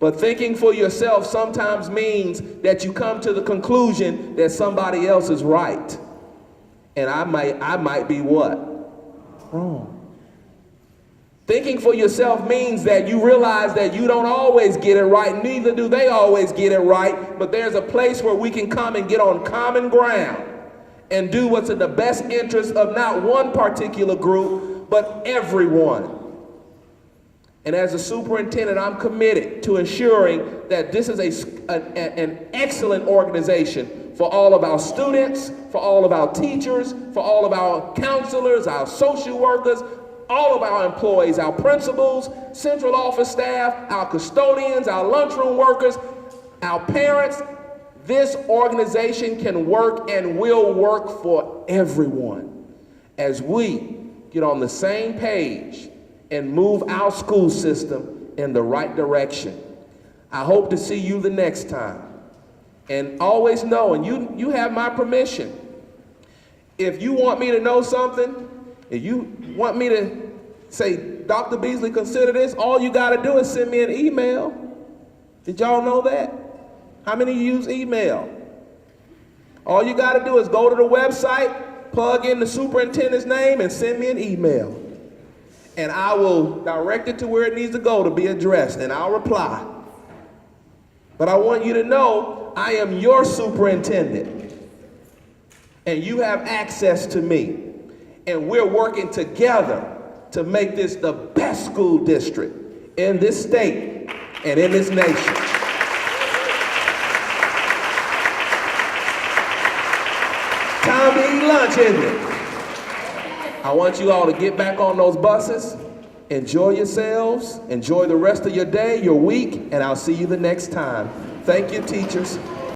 But thinking for yourself sometimes means that you come to the conclusion that somebody else is right. And I might be what? Wrong. Thinking for yourself means that you realize that you don't always get it right, neither do they always get it right, but there's a place where we can come and get on common ground and do what's in the best interest of not one particular group, but everyone. And as a superintendent, I'm committed to ensuring that this is an excellent organization for all of our students, for all of our teachers, for all of our counselors, our social workers, all of our employees, our principals, central office staff, our custodians, our lunchroom workers, our parents. This organization can work and will work for everyone as we get on the same page and move our school system in the right direction. I hope to see you the next time. And always know, and you have my permission, if you want me to know something, if you want me to say, Dr. Beasley, consider this, all you gotta do is send me an email. Did y'all know that? How many of you use email? All you gotta do is go to the website, plug in the superintendent's name, and send me an email. And I will direct it to where it needs to go to be addressed, and I'll reply. But I want you to know I am your superintendent, and you have access to me, and we're working together to make this the best school district in this state and in this nation. Time to eat lunch, isn't it? I want you all to get back on those buses, enjoy yourselves, enjoy the rest of your day, your week, and I'll see you the next time. Thank you, teachers.